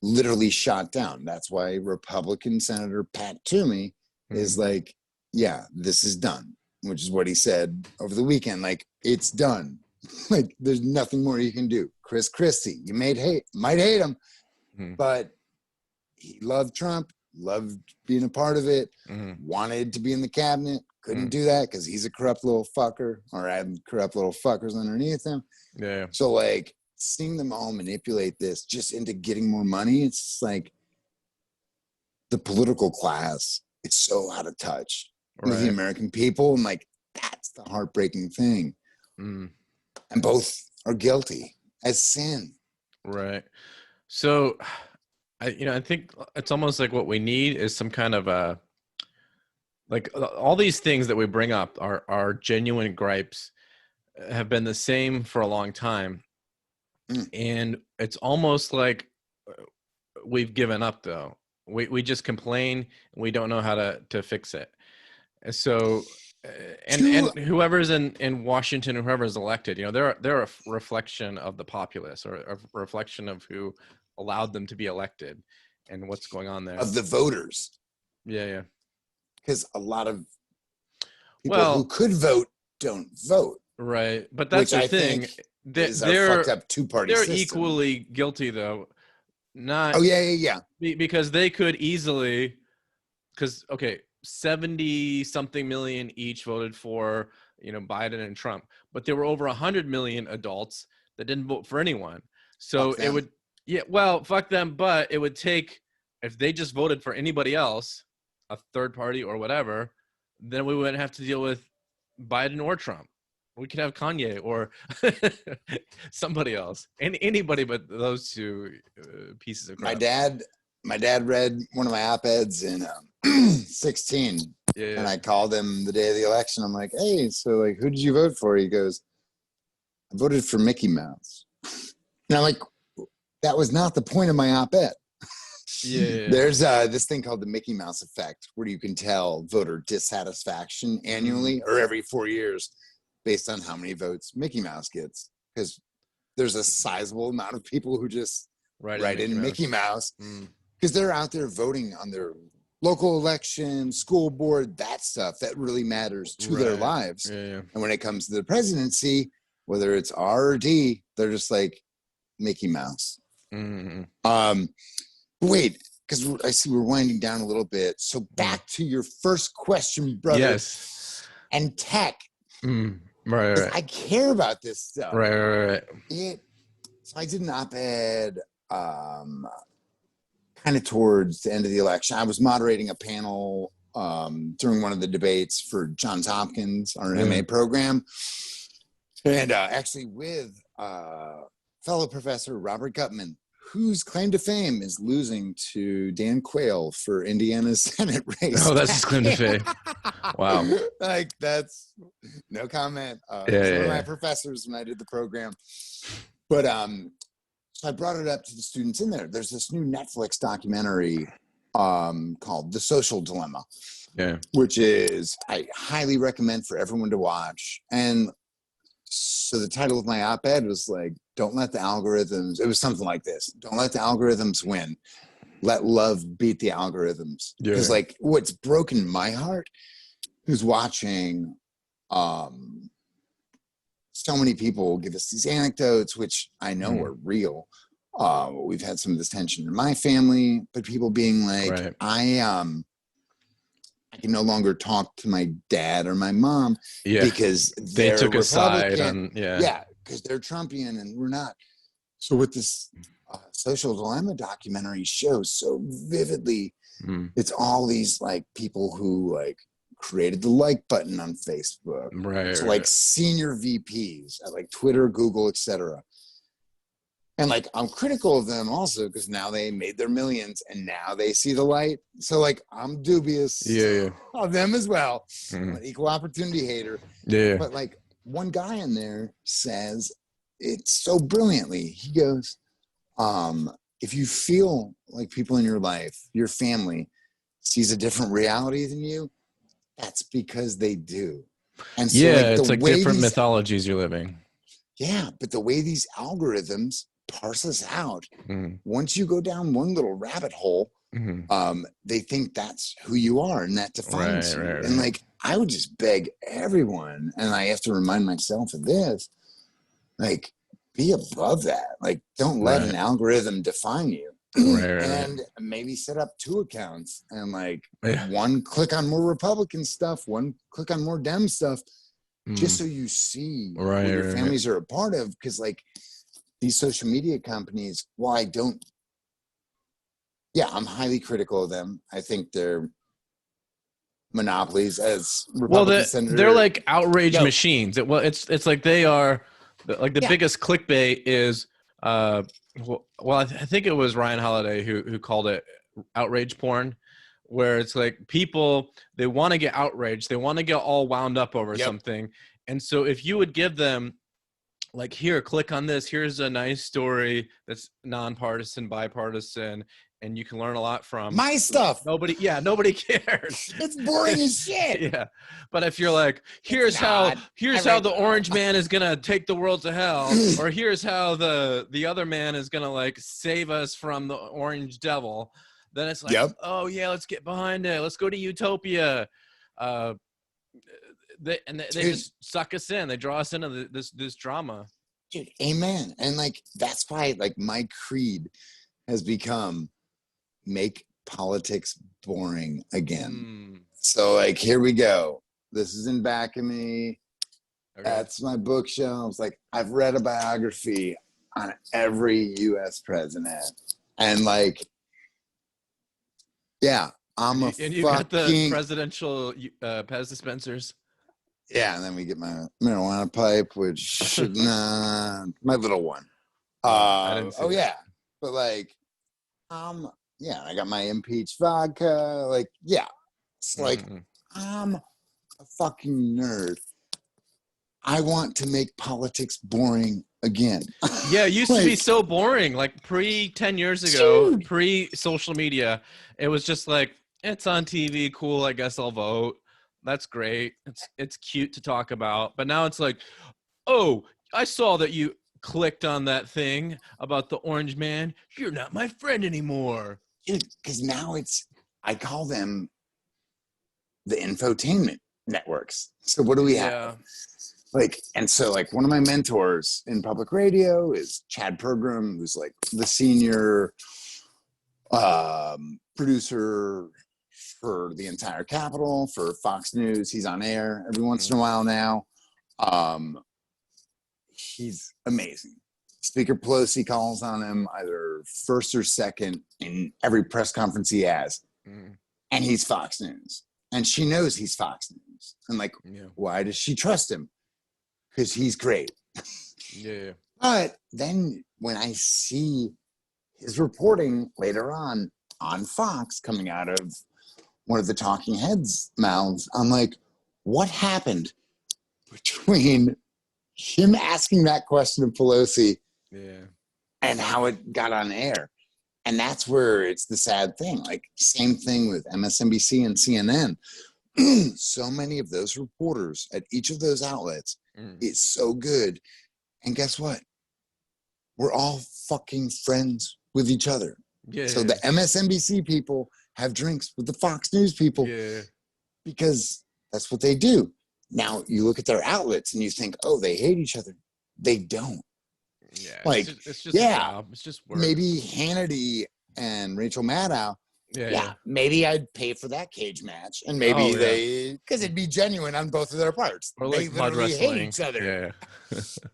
Speaker 2: literally shot down. That's why Republican Senator Pat Toomey is like, yeah, this is done, which is what he said over the weekend. Like, it's done. Like, there's nothing more you can do. Chris Christie, you might hate him, but he loved Trump, loved being a part of it, wanted to be in the cabinet, couldn't do that because he's a corrupt little fucker, or I have corrupt little fuckers underneath him.
Speaker 1: Yeah.
Speaker 2: So like seeing them all manipulate this just into getting more money, it's just like the political class, it's so out of touch with the American people. And like, that's the heartbreaking thing. And both are guilty as sin.
Speaker 1: Right. So I think it's almost like what we need is some kind of like all these things that we bring up are genuine gripes, have been the same for a long time. And it's almost like we've given up though. We just complain and we don't know how to fix it. And so and whoever's in Washington, whoever's elected, they're a reflection of the populace, or a reflection of who allowed them to be elected and what's going on there.
Speaker 2: Of the voters.
Speaker 1: Yeah.
Speaker 2: Because a lot of people who could vote don't vote.
Speaker 1: Right. But that's the thing.
Speaker 2: They're fucked up two-party system.
Speaker 1: They're equally guilty though. Not because they could easily, because 70 something million each voted for Biden and Trump, but there were over 100 million adults that didn't vote for anyone. So it would fuck them, but it would take, if they just voted for anybody else, a third party or whatever, then we wouldn't have to deal with Biden or Trump. We could have Kanye or somebody else, and anybody but those two pieces of crap.
Speaker 2: My dad read one of my op-eds in 16, and I called him the day of the election. I'm like, hey, so like, who did you vote for? He goes, I voted for Mickey Mouse. And I'm like, that was not the point of my op-ed. There's this thing called the Mickey Mouse effect, where you can tell voter dissatisfaction annually or every 4 years based on how many votes Mickey Mouse gets, because there's a sizable amount of people who just write in Mickey Mouse because they're out there voting on their local election, school board, that stuff that really matters to their lives. And when it comes to the presidency, whether it's R or D, they're just like Mickey Mouse. Wait, because I see we're winding down a little bit. So back to your first question, brother.
Speaker 1: Yes.
Speaker 2: And tech.
Speaker 1: Right.
Speaker 2: I care about this stuff.
Speaker 1: Right.
Speaker 2: So I did an op-ed kind of towards the end of the election. I was moderating a panel during one of the debates for Johns Hopkins, our MA program. And actually with fellow professor Robert Gutman, whose claim to fame is losing to Dan Quayle for Indiana's Senate race.
Speaker 1: Oh, that's his claim to fame. Wow.
Speaker 2: Like, that's no comment. Some of my professors when I did the program. But so I brought it up to the students in there. There's this new Netflix documentary called The Social Dilemma, which is I highly recommend for everyone to watch. And so the title of my op-ed was like, don't let the algorithms, it was something like this. Don't let the algorithms win. Let love beat the algorithms. Because like what's broken my heart is watching so many people give us these anecdotes, which I know are real. We've had some of this tension in my family, but people being like, I can no longer talk to my dad or my mom because
Speaker 1: they took a side on
Speaker 2: because they're Trumpian and we're not. So what this Social Dilemma documentary shows so vividly, it's all these like people who like created the like button on Facebook, so like senior VPs at like Twitter, Google, etc. And like I'm critical of them also because now they made their millions and now they see the light. So like I'm dubious of them as well. I'm an equal opportunity hater. But like one guy in there says it so brilliantly. He goes, if you feel like people in your life, your family sees a different reality than you, that's because they do. And so
Speaker 1: it's like different mythologies you're living.
Speaker 2: Yeah, but the way these algorithms parse us out, once you go down one little rabbit hole, they think that's who you are and that defines you. And like, I would just beg everyone, and I have to remind myself of this, like, be above that. Like, don't let an algorithm define you. And maybe set up 2 accounts and like one click on more Republican stuff, one click on more Dem stuff, just so you see what your families are a part of. Because like these social media companies, while I don't, I'm highly critical of them. I think they're monopolies as Republican senators.
Speaker 1: They're like outrage machines. It's like they are like the biggest clickbait is I think it was Ryan Holiday who called it outrage porn, where it's like people, they want to get outraged, they want to get all wound up over something, and so if you would give them like, here, click on this, here's a nice story that's nonpartisan, bipartisan, and you can learn a lot from
Speaker 2: my stuff.
Speaker 1: Nobody cares.
Speaker 2: It's boring as shit.
Speaker 1: Yeah. But if you're like, here's how the orange man is gonna take the world to hell, or here's how the other man is gonna like save us from the orange devil, then it's like, oh yeah, let's get behind it. Let's go to utopia. They just suck us in. They draw us into this drama.
Speaker 2: Dude, amen. And like that's why like my creed has become make politics boring again. So like here we go. This is in back of me. Okay. That's my bookshelves. Like I've read a biography on every US president. And like I'm
Speaker 1: and you got the presidential Pez dispensers.
Speaker 2: Yeah, and then we get my marijuana pipe, which my little one. I didn't see that. But like, I got my impeached vodka. Like, it's like I'm a fucking nerd. I want to make politics boring again.
Speaker 1: Yeah, it used to be so boring. Like 10 years ago, pre-social media, it was just like, it's on TV, cool, I guess I'll vote. That's great. It's cute to talk about. But now it's like, oh, I saw that you clicked on that thing about the orange man. You're not my friend anymore.
Speaker 2: Dude, because now I call them the infotainment networks. So what do we have? Like, and so like one of my mentors in public radio is Chad Pergram, who's like the senior producer for the entire Capitol, for Fox News. He's on air every once in a while now. He's amazing. Speaker Pelosi calls on him either first or second in every press conference he has. And he's Fox News. And she knows he's Fox News. And like, why does she trust him? Because he's great. But then when I see his reporting later on Fox coming out of one of the talking heads' mouths, I'm like, what happened between him asking that question of Pelosi and how it got on air? And that's where it's the sad thing. Like, same thing with MSNBC and CNN. So many of those reporters at each of those outlets is so good. And guess what? We're all fucking friends with each other. So the MSNBC people have drinks with the Fox News people because that's what they do. Now you look at their outlets and you think, oh, they hate each other. They don't. Like,
Speaker 1: it's just a job. It's just work.
Speaker 2: Maybe Hannity and Rachel Maddow. Maybe I'd pay for that cage match, and maybe because it'd be genuine on both of their parts.
Speaker 1: Or
Speaker 2: they
Speaker 1: like literally
Speaker 2: hate each other.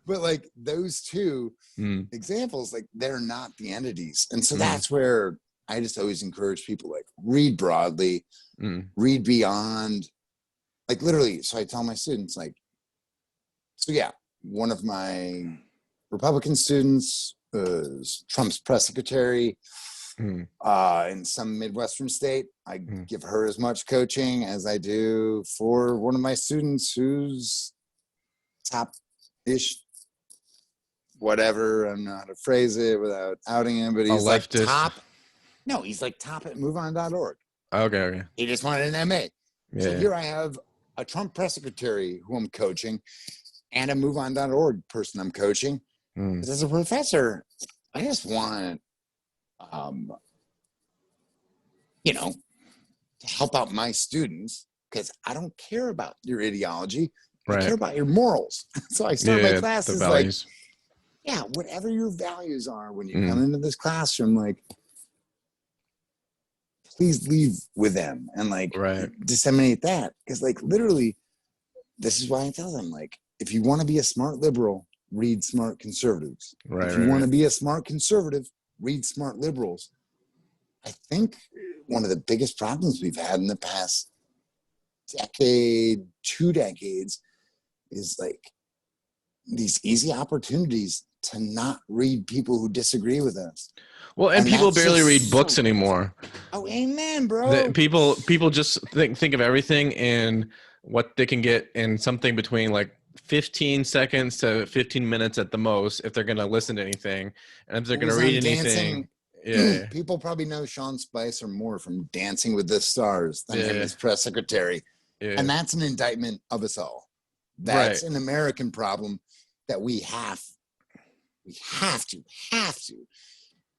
Speaker 2: But like those two examples, like they're not the entities, and so that's where I just always encourage people, like, read broadly, read beyond, like literally. So I tell my students, like, one of my Republican students is Trump's press secretary in some Midwestern state. I give her as much coaching as I do for one of my students who's top-ish, whatever. I don't know how to phrase it without outing him, but he's like top. No, he's like top at moveon.org.
Speaker 1: Okay.
Speaker 2: He just wanted an MA. So here I have a Trump press secretary who I'm coaching and a moveon.org person I'm coaching. As a professor, I just want, to help out my students because I don't care about your ideology. I care about your morals. So I start my classes like, whatever your values are when you come into this classroom, like, please leave with them and like disseminate that. Because like literally, this is why I tell them, like, if you want to be a smart liberal, read smart conservatives. If you want to be a smart conservative, read smart liberals. I think one of the biggest problems we've had in the past decade, 2 decades, is like these easy opportunities to not read people who disagree with us.
Speaker 1: Well, and people barely read books anymore.
Speaker 2: Oh, amen, bro.
Speaker 1: People just think of everything in what they can get in something between like 15 seconds to 15 minutes at the most if they're going to listen to anything. And if they're going to read anything.
Speaker 2: People probably know Sean Spicer more from Dancing with the Stars than him as press secretary. And that's an indictment of us all. That's an American problem that we have to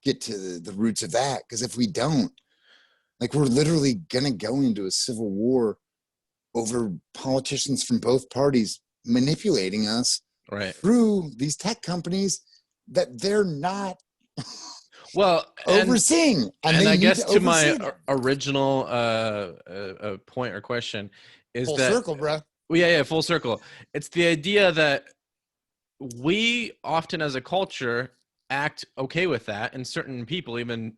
Speaker 2: get to the roots of that. Because if we don't, like, we're literally gonna go into a civil war over politicians from both parties manipulating us through these tech companies that they're not overseeing.
Speaker 1: And I guess to my original point or question is
Speaker 2: full circle, bro.
Speaker 1: Well, yeah, full circle. It's the idea that we often as a culture act okay with that, and certain people, even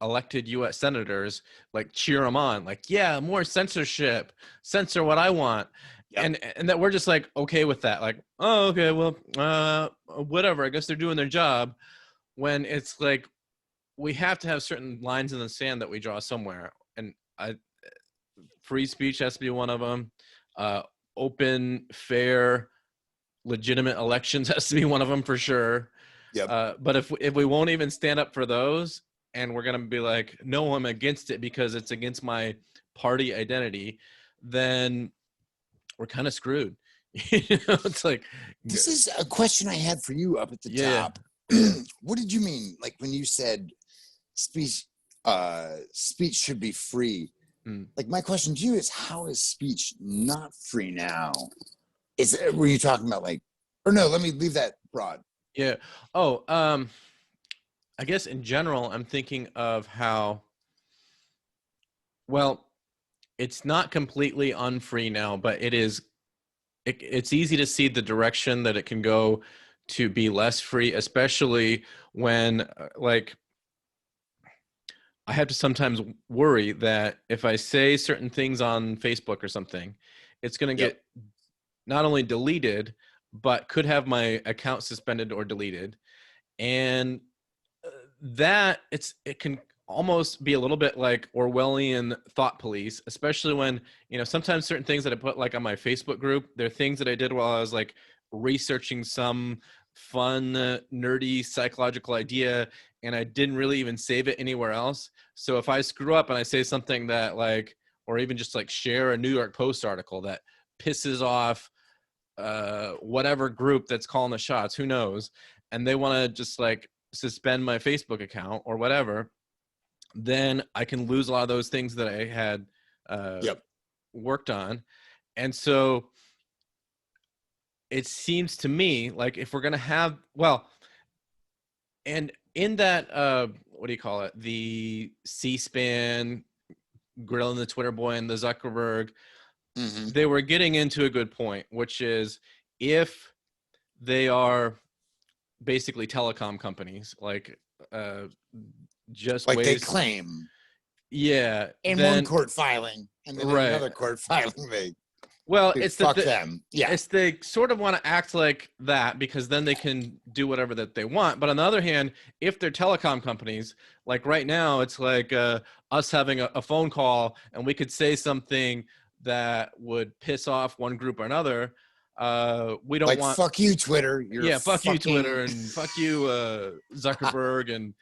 Speaker 1: elected U.S. senators, like cheer them on, like, yeah, more censorship, censor what I want. And that we're just like okay with that, like, oh, okay, well, whatever, I guess they're doing their job, when it's like we have to have certain lines in the sand that we draw somewhere. And free speech has to be one of them. Open, fair, legitimate elections has to be one of them for sure. But if we won't even stand up for those, and we're going to be like, no, I'm against it because it's against my party identity, then we're kind of screwed. It's like,
Speaker 2: this is a question I had for you up at the top. What did you mean, like, when you said speech should be free? Like, my question to you is, how is speech not free now? Were you talking about, like, or no, let me leave that broad.
Speaker 1: I guess in general, I'm thinking of how, well, it's not completely unfree now, but it's easy to see the direction that it can go to be less free, especially when like, I have to sometimes worry that if I say certain things on Facebook or something, it's going to get not only deleted, but could have my account suspended or deleted. And that it can almost be a little bit like Orwellian thought police, especially when, sometimes certain things that I put like on my Facebook group, they're things that I did while I was like researching some fun, nerdy psychological idea, and I didn't really even save it anywhere else. So if I screw up and I say something that like, or even just like share a New York Post article that pisses off whatever group that's calling the shots, who knows, and they want to just like suspend my Facebook account or whatever, then I can lose a lot of those things that I had worked on. And so it seems to me like if we're going to have, and in that, what do you call it? The C-SPAN, grilling the Twitter boy and the Zuckerberg, they were getting into a good point, which is if they are basically telecom companies, like just
Speaker 2: like
Speaker 1: ways,
Speaker 2: they claim. In one court filing, and then in another court filing, it's them.
Speaker 1: It's they sort of want to act like that because then they can do whatever that they want. But on the other hand, if they're telecom companies, like right now, it's like us having a phone call and we could say something that would piss off one group or another. We don't want
Speaker 2: fuck you, Twitter.
Speaker 1: Fuck you, Twitter, and fuck you, Zuckerberg, and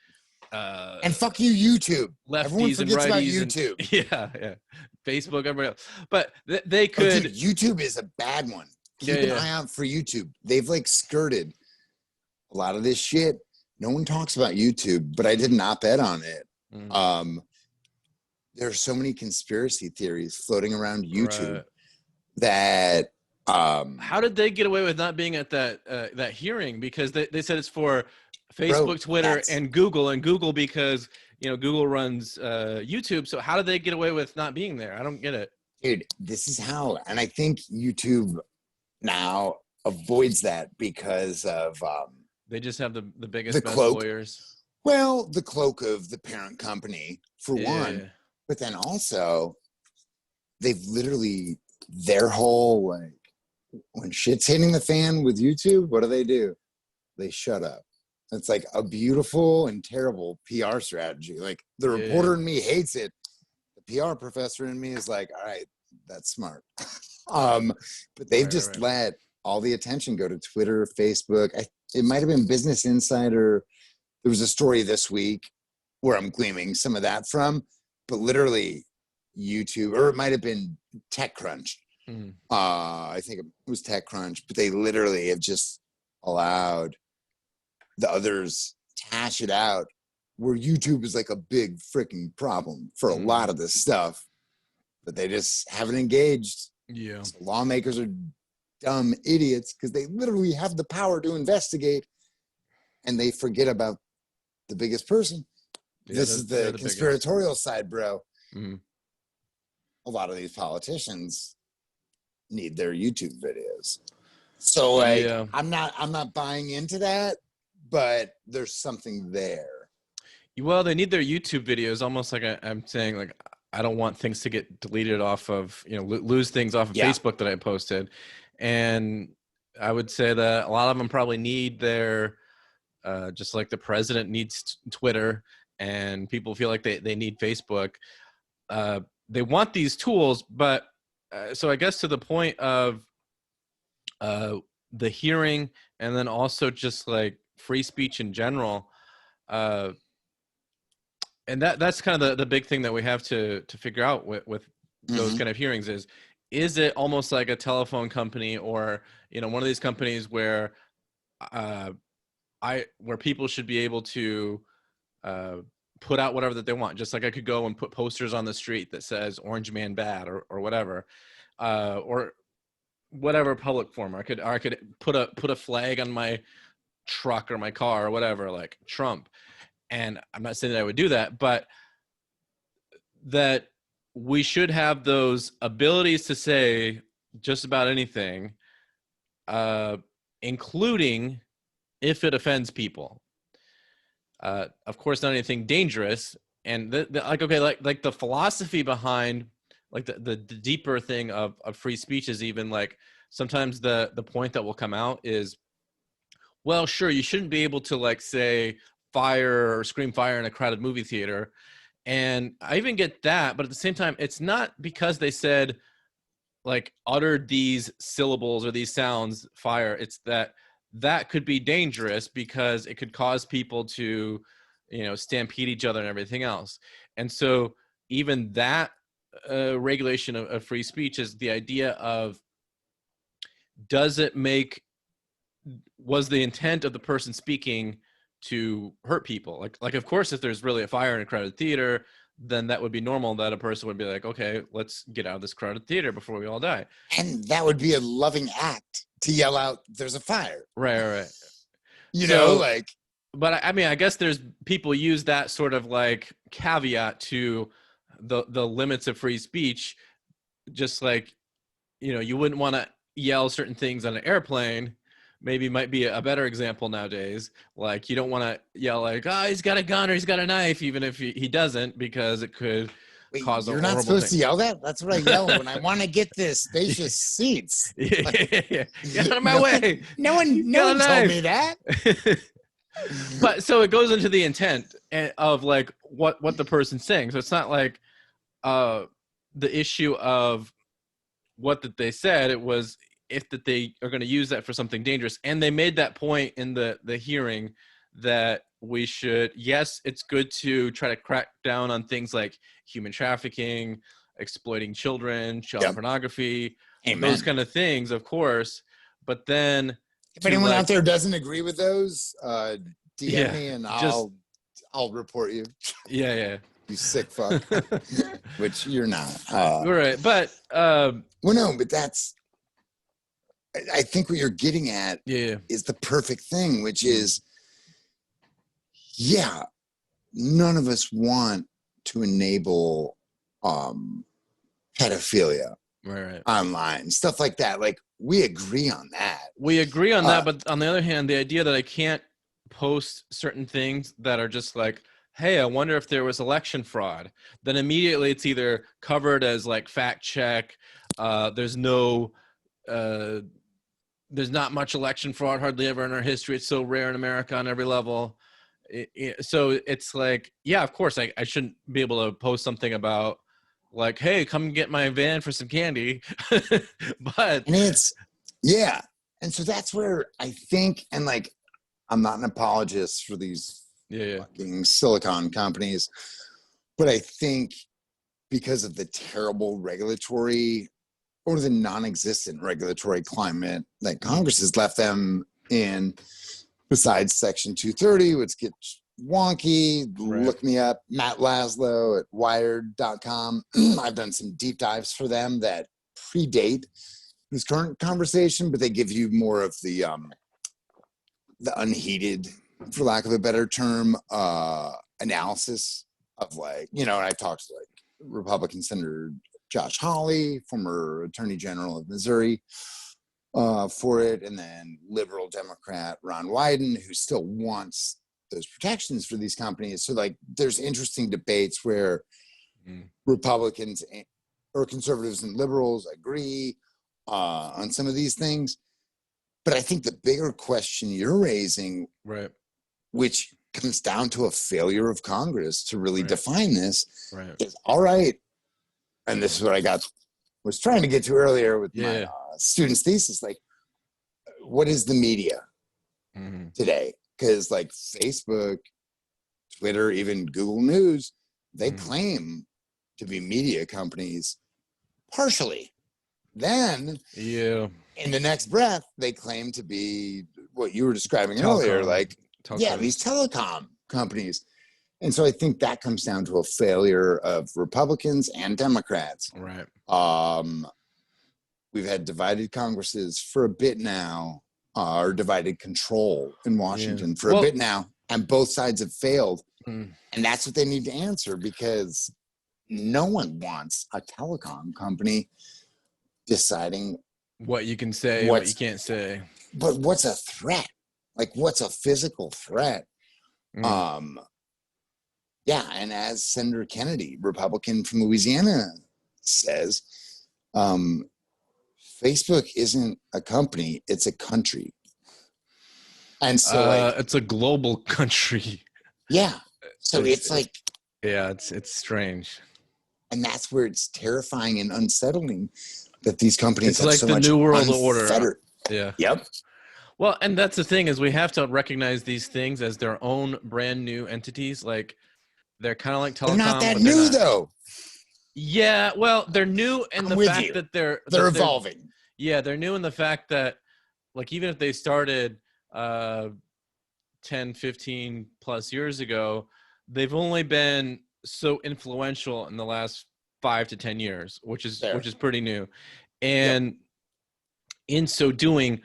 Speaker 2: fuck you, YouTube. Everyone
Speaker 1: Lefties and
Speaker 2: forgets about
Speaker 1: righties.
Speaker 2: YouTube.
Speaker 1: Facebook, everybody else. But they could.
Speaker 2: Dude, YouTube is a bad one. Keep an eye out for YouTube. They've like skirted a lot of this shit. No one talks about YouTube, but I did an op-ed on it. There are so many conspiracy theories floating around YouTube that.
Speaker 1: How did they get away with not being at that hearing? Because they said it's for Facebook, Twitter, and Google because Google runs YouTube. So how did they get away with not being there? I don't get it,
Speaker 2: dude. This is how, and I think YouTube now avoids that because of
Speaker 1: they just have the biggest, best lawyers.
Speaker 2: Well, the cloak of the parent company for one, but then also they've literally their whole when shit's hitting the fan with YouTube, what do? They shut up. It's like a beautiful and terrible PR strategy. Like the reporter in me hates it. The PR professor in me is like, all right, that's smart. But they've just let all the attention go to Twitter, Facebook. It might have been Business Insider. There was a story this week where I'm gleaming some of that from, but literally YouTube, or it might have been TechCrunch. I think it was TechCrunch, but they literally have just allowed the others to hash it out, where YouTube is like a big freaking problem for a lot of this stuff, but they just haven't engaged.
Speaker 1: Yeah.
Speaker 2: So lawmakers are dumb idiots because they literally have the power to investigate, and they forget about the biggest person. Yeah, this is the conspiratorial side, bro. A lot of these politicians need their YouTube videos. So I'm not buying into that, but there's something there.
Speaker 1: Well, they need their YouTube videos, almost like I'm saying, like, I don't want things to get deleted off of, lose things off of Facebook that I posted. And I would say that a lot of them probably need their, just like the president needs Twitter and people feel like they need Facebook. They want these tools, but so I guess to the point of the hearing, and then also just like free speech in general, and that's kind of the big thing that we have to figure out with those kind of hearings is it almost like a telephone company or one of these companies where where people should be able to put out whatever that they want, just like I could go and put posters on the street that says Orange Man bad or whatever, or whatever public form. I could put a flag on my truck or my car or whatever, like Trump. And I'm not saying that I would do that, but that we should have those abilities to say just about anything, including if it offends people. Of course, not anything dangerous. And like the philosophy behind like the deeper thing of free speech is even like sometimes the point that will come out is, well, sure, you shouldn't be able to like say fire or scream fire in a crowded movie theater. And I even get that, but at the same time, it's not because they said like uttered these syllables or these sounds, fire. It's that could be dangerous because it could cause people to, stampede each other and everything else. And so even that regulation of free speech is the idea of, was the intent of the person speaking to hurt people? Like of course, if there's really a fire in a crowded theater, then that would be normal that a person would be like, okay, let's get out of this crowded theater before we all die.
Speaker 2: And that would be a loving act to yell out, there's a fire.
Speaker 1: Right.
Speaker 2: But
Speaker 1: I mean, I guess there's people use that sort of like caveat to the limits of free speech, just like, you wouldn't want to yell certain things on an airplane. Maybe might be a better example nowadays. Like you don't want to yell like, oh, he's got a gun or he's got a knife, even if he doesn't, because it could cause a horrible thing.
Speaker 2: You're not supposed to yell that? That's what I yell when I want to get the spacious seats.
Speaker 1: Yeah. Get out of my way.
Speaker 2: No one told me that.
Speaker 1: But so it goes into the intent of like what the person's saying. So it's not like the issue of what that they said. It was if that they are going to use that for something dangerous. And they made that point in the hearing that we should, yes, it's good to try to crack down on things like human trafficking, exploiting children, child pornography, those kind of things, of course. But then
Speaker 2: if anyone out there doesn't agree with those, DM me and I'll report you.
Speaker 1: Yeah.
Speaker 2: You sick fuck. Which you're not.
Speaker 1: Right. But
Speaker 2: well, no, but that's, I think what you're getting at is the perfect thing, which is yeah, none of us want to enable pedophilia
Speaker 1: Right.
Speaker 2: online, stuff like that. Like, we agree on that.
Speaker 1: We agree on that, but on the other hand, the idea that I can't post certain things that are just like, hey, I wonder if there was election fraud, then immediately it's either covered as like fact check. There's no there's not much election fraud hardly ever in our history. It's so rare in America on every level. So it's like, yeah, of course I shouldn't be able to post something about like, hey, come get my van for some candy. But
Speaker 2: And it's, yeah. And so that's where I think, and like, I'm not an apologist for these fucking silicon companies, but I think because of the terrible regulatory or the non-existent regulatory climate that Congress has left them in, besides Section 230, which gets wonky.
Speaker 1: Right.
Speaker 2: Look me up, Matt Laslo at wired.com. I've done some deep dives for them that predate this current conversation, but they give you more of the unheated, for lack of a better term, analysis of, like, you know, and I talked to like Republican Senator Josh Hawley, former Attorney General of Missouri, for it, and then liberal Democrat Ron Wyden, who still wants those protections for these companies. So like, there's interesting debates where Republicans or conservatives and liberals agree on some of these things. But I think the bigger question you're raising,
Speaker 1: right,
Speaker 2: which comes down to a failure of Congress to really define this, is, all right, and this is what I was trying to get to earlier with my student's thesis, like, what is the media today? Because like Facebook, Twitter, even Google News, they claim to be media companies partially. Then in the next breath, they claim to be what you were describing earlier, like, these telecom companies. And so I think that comes down to a failure of Republicans and Democrats.
Speaker 1: Right.
Speaker 2: We've had divided Congresses for a bit now, or divided control in Washington for a bit now, and both sides have failed. And that's what they need to answer, because no one wants a telecom company deciding
Speaker 1: what you can say, what you can't say.
Speaker 2: But what's a threat? Like, what's a physical threat? Yeah, and as Senator Kennedy, Republican from Louisiana, says, Facebook isn't a company, it's a country. And so like,
Speaker 1: it's a global country.
Speaker 2: Yeah. So it's like,
Speaker 1: yeah, it's strange.
Speaker 2: And that's where it's terrifying and unsettling that these companies
Speaker 1: it's
Speaker 2: have
Speaker 1: like
Speaker 2: so
Speaker 1: the
Speaker 2: much
Speaker 1: New World
Speaker 2: unfettered.
Speaker 1: Order. Yeah.
Speaker 2: Yep.
Speaker 1: Well, and that's the thing, is we have to recognize these things as their own brand new entities. Like, they're kind of like telecom.
Speaker 2: They're not that new, though.
Speaker 1: Yeah, well, they're new in the fact that they're
Speaker 2: evolving.
Speaker 1: Yeah, they're new in the fact that, like, even if they started 10, 15 plus years ago, they've only been so influential in the last 5 to 10 years, which is pretty new. And in so doing,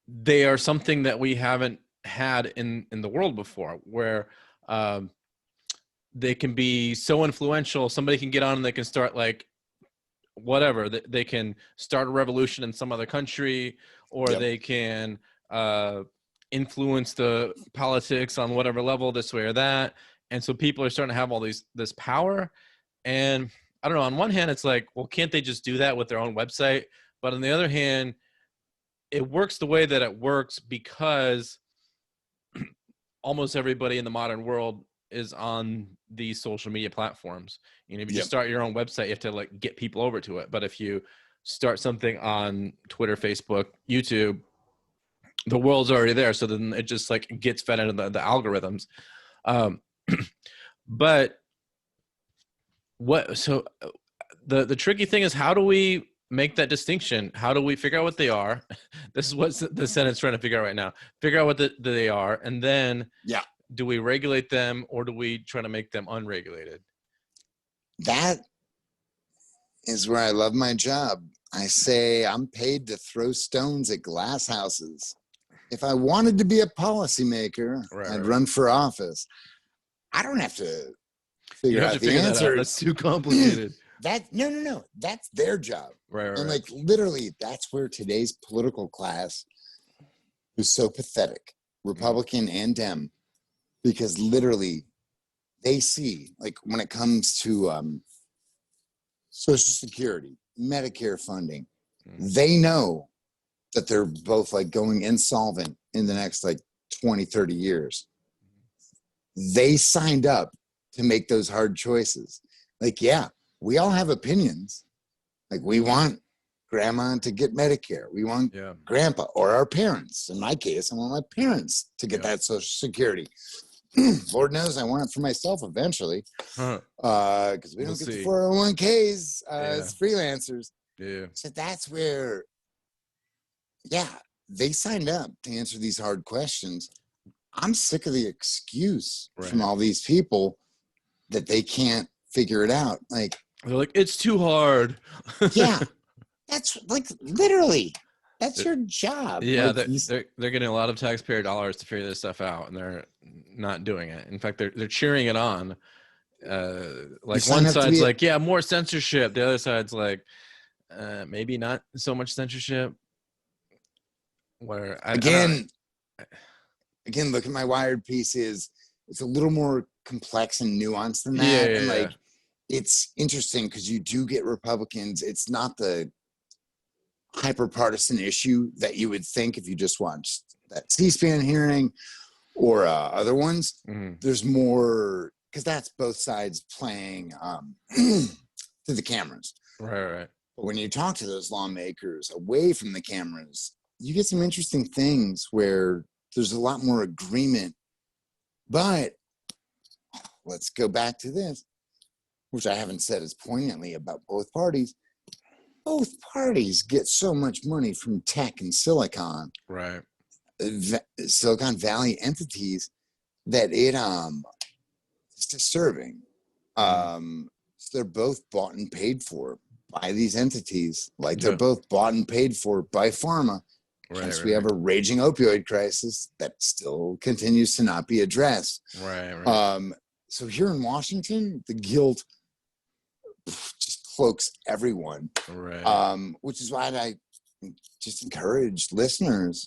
Speaker 1: they are something that we haven't had in the world before, where they can be so influential. Somebody can get on and they can start like whatever. They can start a revolution in some other country, or they can influence the politics on whatever level, this way or that. And so people are starting to have all this power. And I don't know, on one hand, it's like, well, can't they just do that with their own website? But on the other hand, it works the way that it works because almost everybody in the modern world is on these social media platforms. You know, if you just start your own website, you have to like get people over to it. But if you start something on Twitter, Facebook, YouTube, the world's already there. So then it just like gets fed into the algorithms. But the tricky thing is, how do we make that distinction? How do we figure out what they are? This is what the Senate's trying to figure out right now. Figure out what they are, and then do we regulate them, or do we try to make them unregulated?
Speaker 2: That is where I love my job. I say I'm paid to throw stones at glass houses. if I wanted to be a policymaker, I'd run for office. I don't have to figure out the answers.
Speaker 1: That's too complicated.
Speaker 2: No. That's their job.
Speaker 1: Right.
Speaker 2: And like literally, that's where today's political class is so pathetic, Republican and Dem, because literally they see, like when it comes to Social Security, Medicare funding, they know that they're both like going insolvent in the next like 20, 30 years. They signed up to make those hard choices. Like, yeah, we all have opinions. Like we want grandma to get Medicare. We want grandpa or our parents. In my case, I want my parents to get that Social Security. Lord knows I want it for myself eventually. Because we don't get the 401ks as freelancers.
Speaker 1: Yeah.
Speaker 2: So that's where, they signed up to answer these hard questions. I'm sick of the excuse from all these people that they can't figure it out. Like
Speaker 1: they're like, it's too hard.
Speaker 2: That's like literally that's your job.
Speaker 1: Yeah,
Speaker 2: like,
Speaker 1: they're getting a lot of taxpayer dollars to figure this stuff out, and they're not doing it. In fact, they're cheering it on. Like one side's like, yeah, more censorship. The other side's like, maybe not so much censorship. Where again,
Speaker 2: look at my Wired pieces. It's a little more complex and nuanced than that. And like, it's interesting because you do get Republicans. It's not the hyper-partisan issue that you would think if you just watched that C-SPAN hearing or other ones. There's more, because that's both sides playing to the cameras.
Speaker 1: Right.
Speaker 2: But when you talk to those lawmakers away from the cameras, you get some interesting things where there's a lot more agreement. But let's go back to this, which I haven't said as poignantly about both parties. Both parties get so much money from tech and Silicon Valley entities that it's disturbing. So they're both bought and paid for by these entities, like they're both bought and paid for by pharma. Hence, we have a raging opioid crisis that still continues to not be addressed. So here in Washington, the guilt just cloaks everyone. Which is why I just encourage listeners,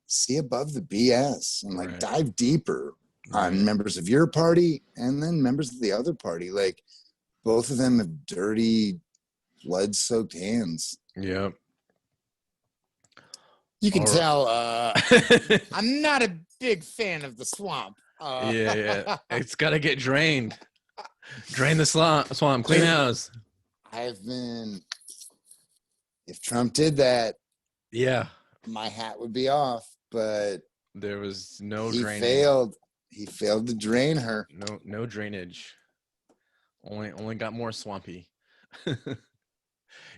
Speaker 2: see above the BS and like dive deeper on members of your party and then members of the other party. Like both of them have dirty, blood-soaked hands. You can tell I'm not a big fan of the swamp.
Speaker 1: It's got to get drained. Drain the swamp. Clean house.
Speaker 2: If Trump did that, my hat would be off. But
Speaker 1: there was no draining.
Speaker 2: He failed to drain her.
Speaker 1: No drainage. Only got more swampy. Do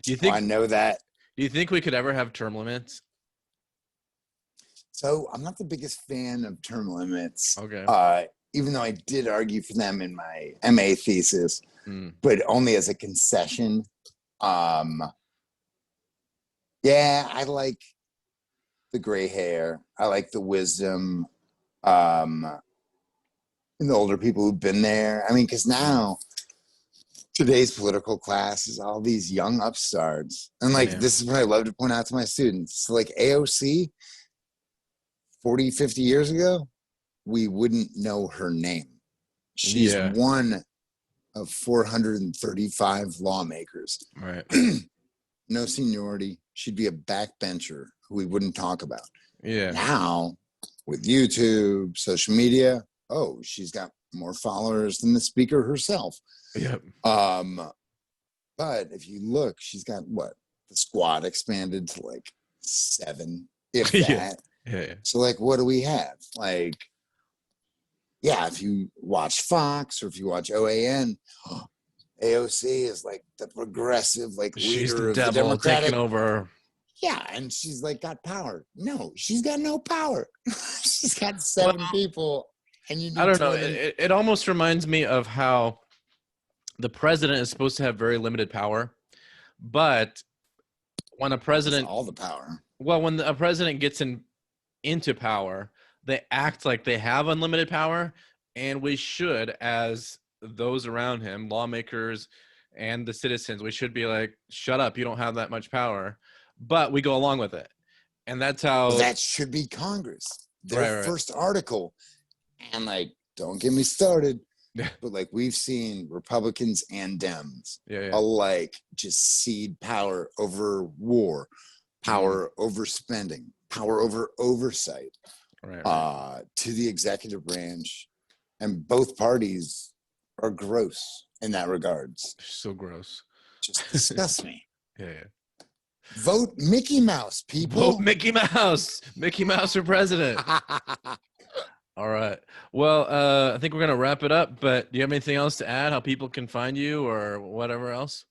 Speaker 1: you think?
Speaker 2: I know that.
Speaker 1: Do you think we could ever have term limits?
Speaker 2: So I'm not the biggest fan of term limits.
Speaker 1: Okay.
Speaker 2: Even though I did argue for them in my MA thesis, but only as a concession. I like the gray hair. I like the wisdom. And the older people who've been there. I mean, because now today's political class is all these young upstarts. And like, this is what I love to point out to my students. So like AOC, 40, 50 years ago, we wouldn't know her name. She's one of 435 lawmakers. No seniority. She'd be a backbencher who we wouldn't talk about. Now, with YouTube, social media, she's got more followers than the speaker herself. But if you look, she's got the squad expanded to like 7, if that. So like, what do we have? Like, if you watch Fox or if you watch OAN, AOC is like the progressive, like
Speaker 1: she's
Speaker 2: leader
Speaker 1: the
Speaker 2: of
Speaker 1: devil
Speaker 2: the Democratic.
Speaker 1: Taking over.
Speaker 2: And she's like got power. No, she's got no power. She's got 7 people, and you.
Speaker 1: I don't know. It almost reminds me of how the president is supposed to have very limited power, but when a president
Speaker 2: all the power.
Speaker 1: Well, when a president gets in into power, they act like they have unlimited power, and we should, as those around him, lawmakers and the citizens, we should be like, shut up, you don't have that much power, but we go along with it. And that's how
Speaker 2: that should be Congress. Their
Speaker 1: right.
Speaker 2: first article. And like, don't get me started,
Speaker 1: Yeah.
Speaker 2: but like we've seen Republicans and Dems
Speaker 1: Yeah.
Speaker 2: alike just cede power over war, power over spending, power over oversight,
Speaker 1: right.
Speaker 2: to the executive branch. And both parties are gross in that regards.
Speaker 1: So gross.
Speaker 2: Just disgust me.
Speaker 1: Yeah.
Speaker 2: Vote Mickey Mouse, people.
Speaker 1: Vote Mickey Mouse. Mickey Mouse for president. All right. Well, I think we're going to wrap it up, but do you have anything else to add, how people can find you or whatever else?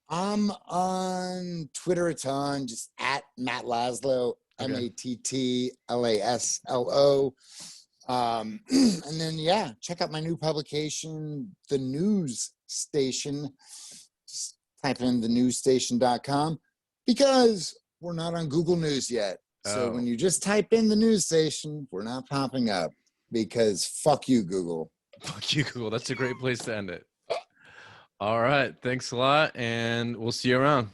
Speaker 2: I'm on Twitter a ton, just at Matt Laslo, MattLaslo. And then, yeah, check out my new publication, The News Station. Just type in thenewsstation.com because we're not on Google News yet. So when you just type in The News Station, we're not popping up because fuck you, Google.
Speaker 1: Fuck you, Google. That's a great place to end it. All right. Thanks a lot, and we'll see you around.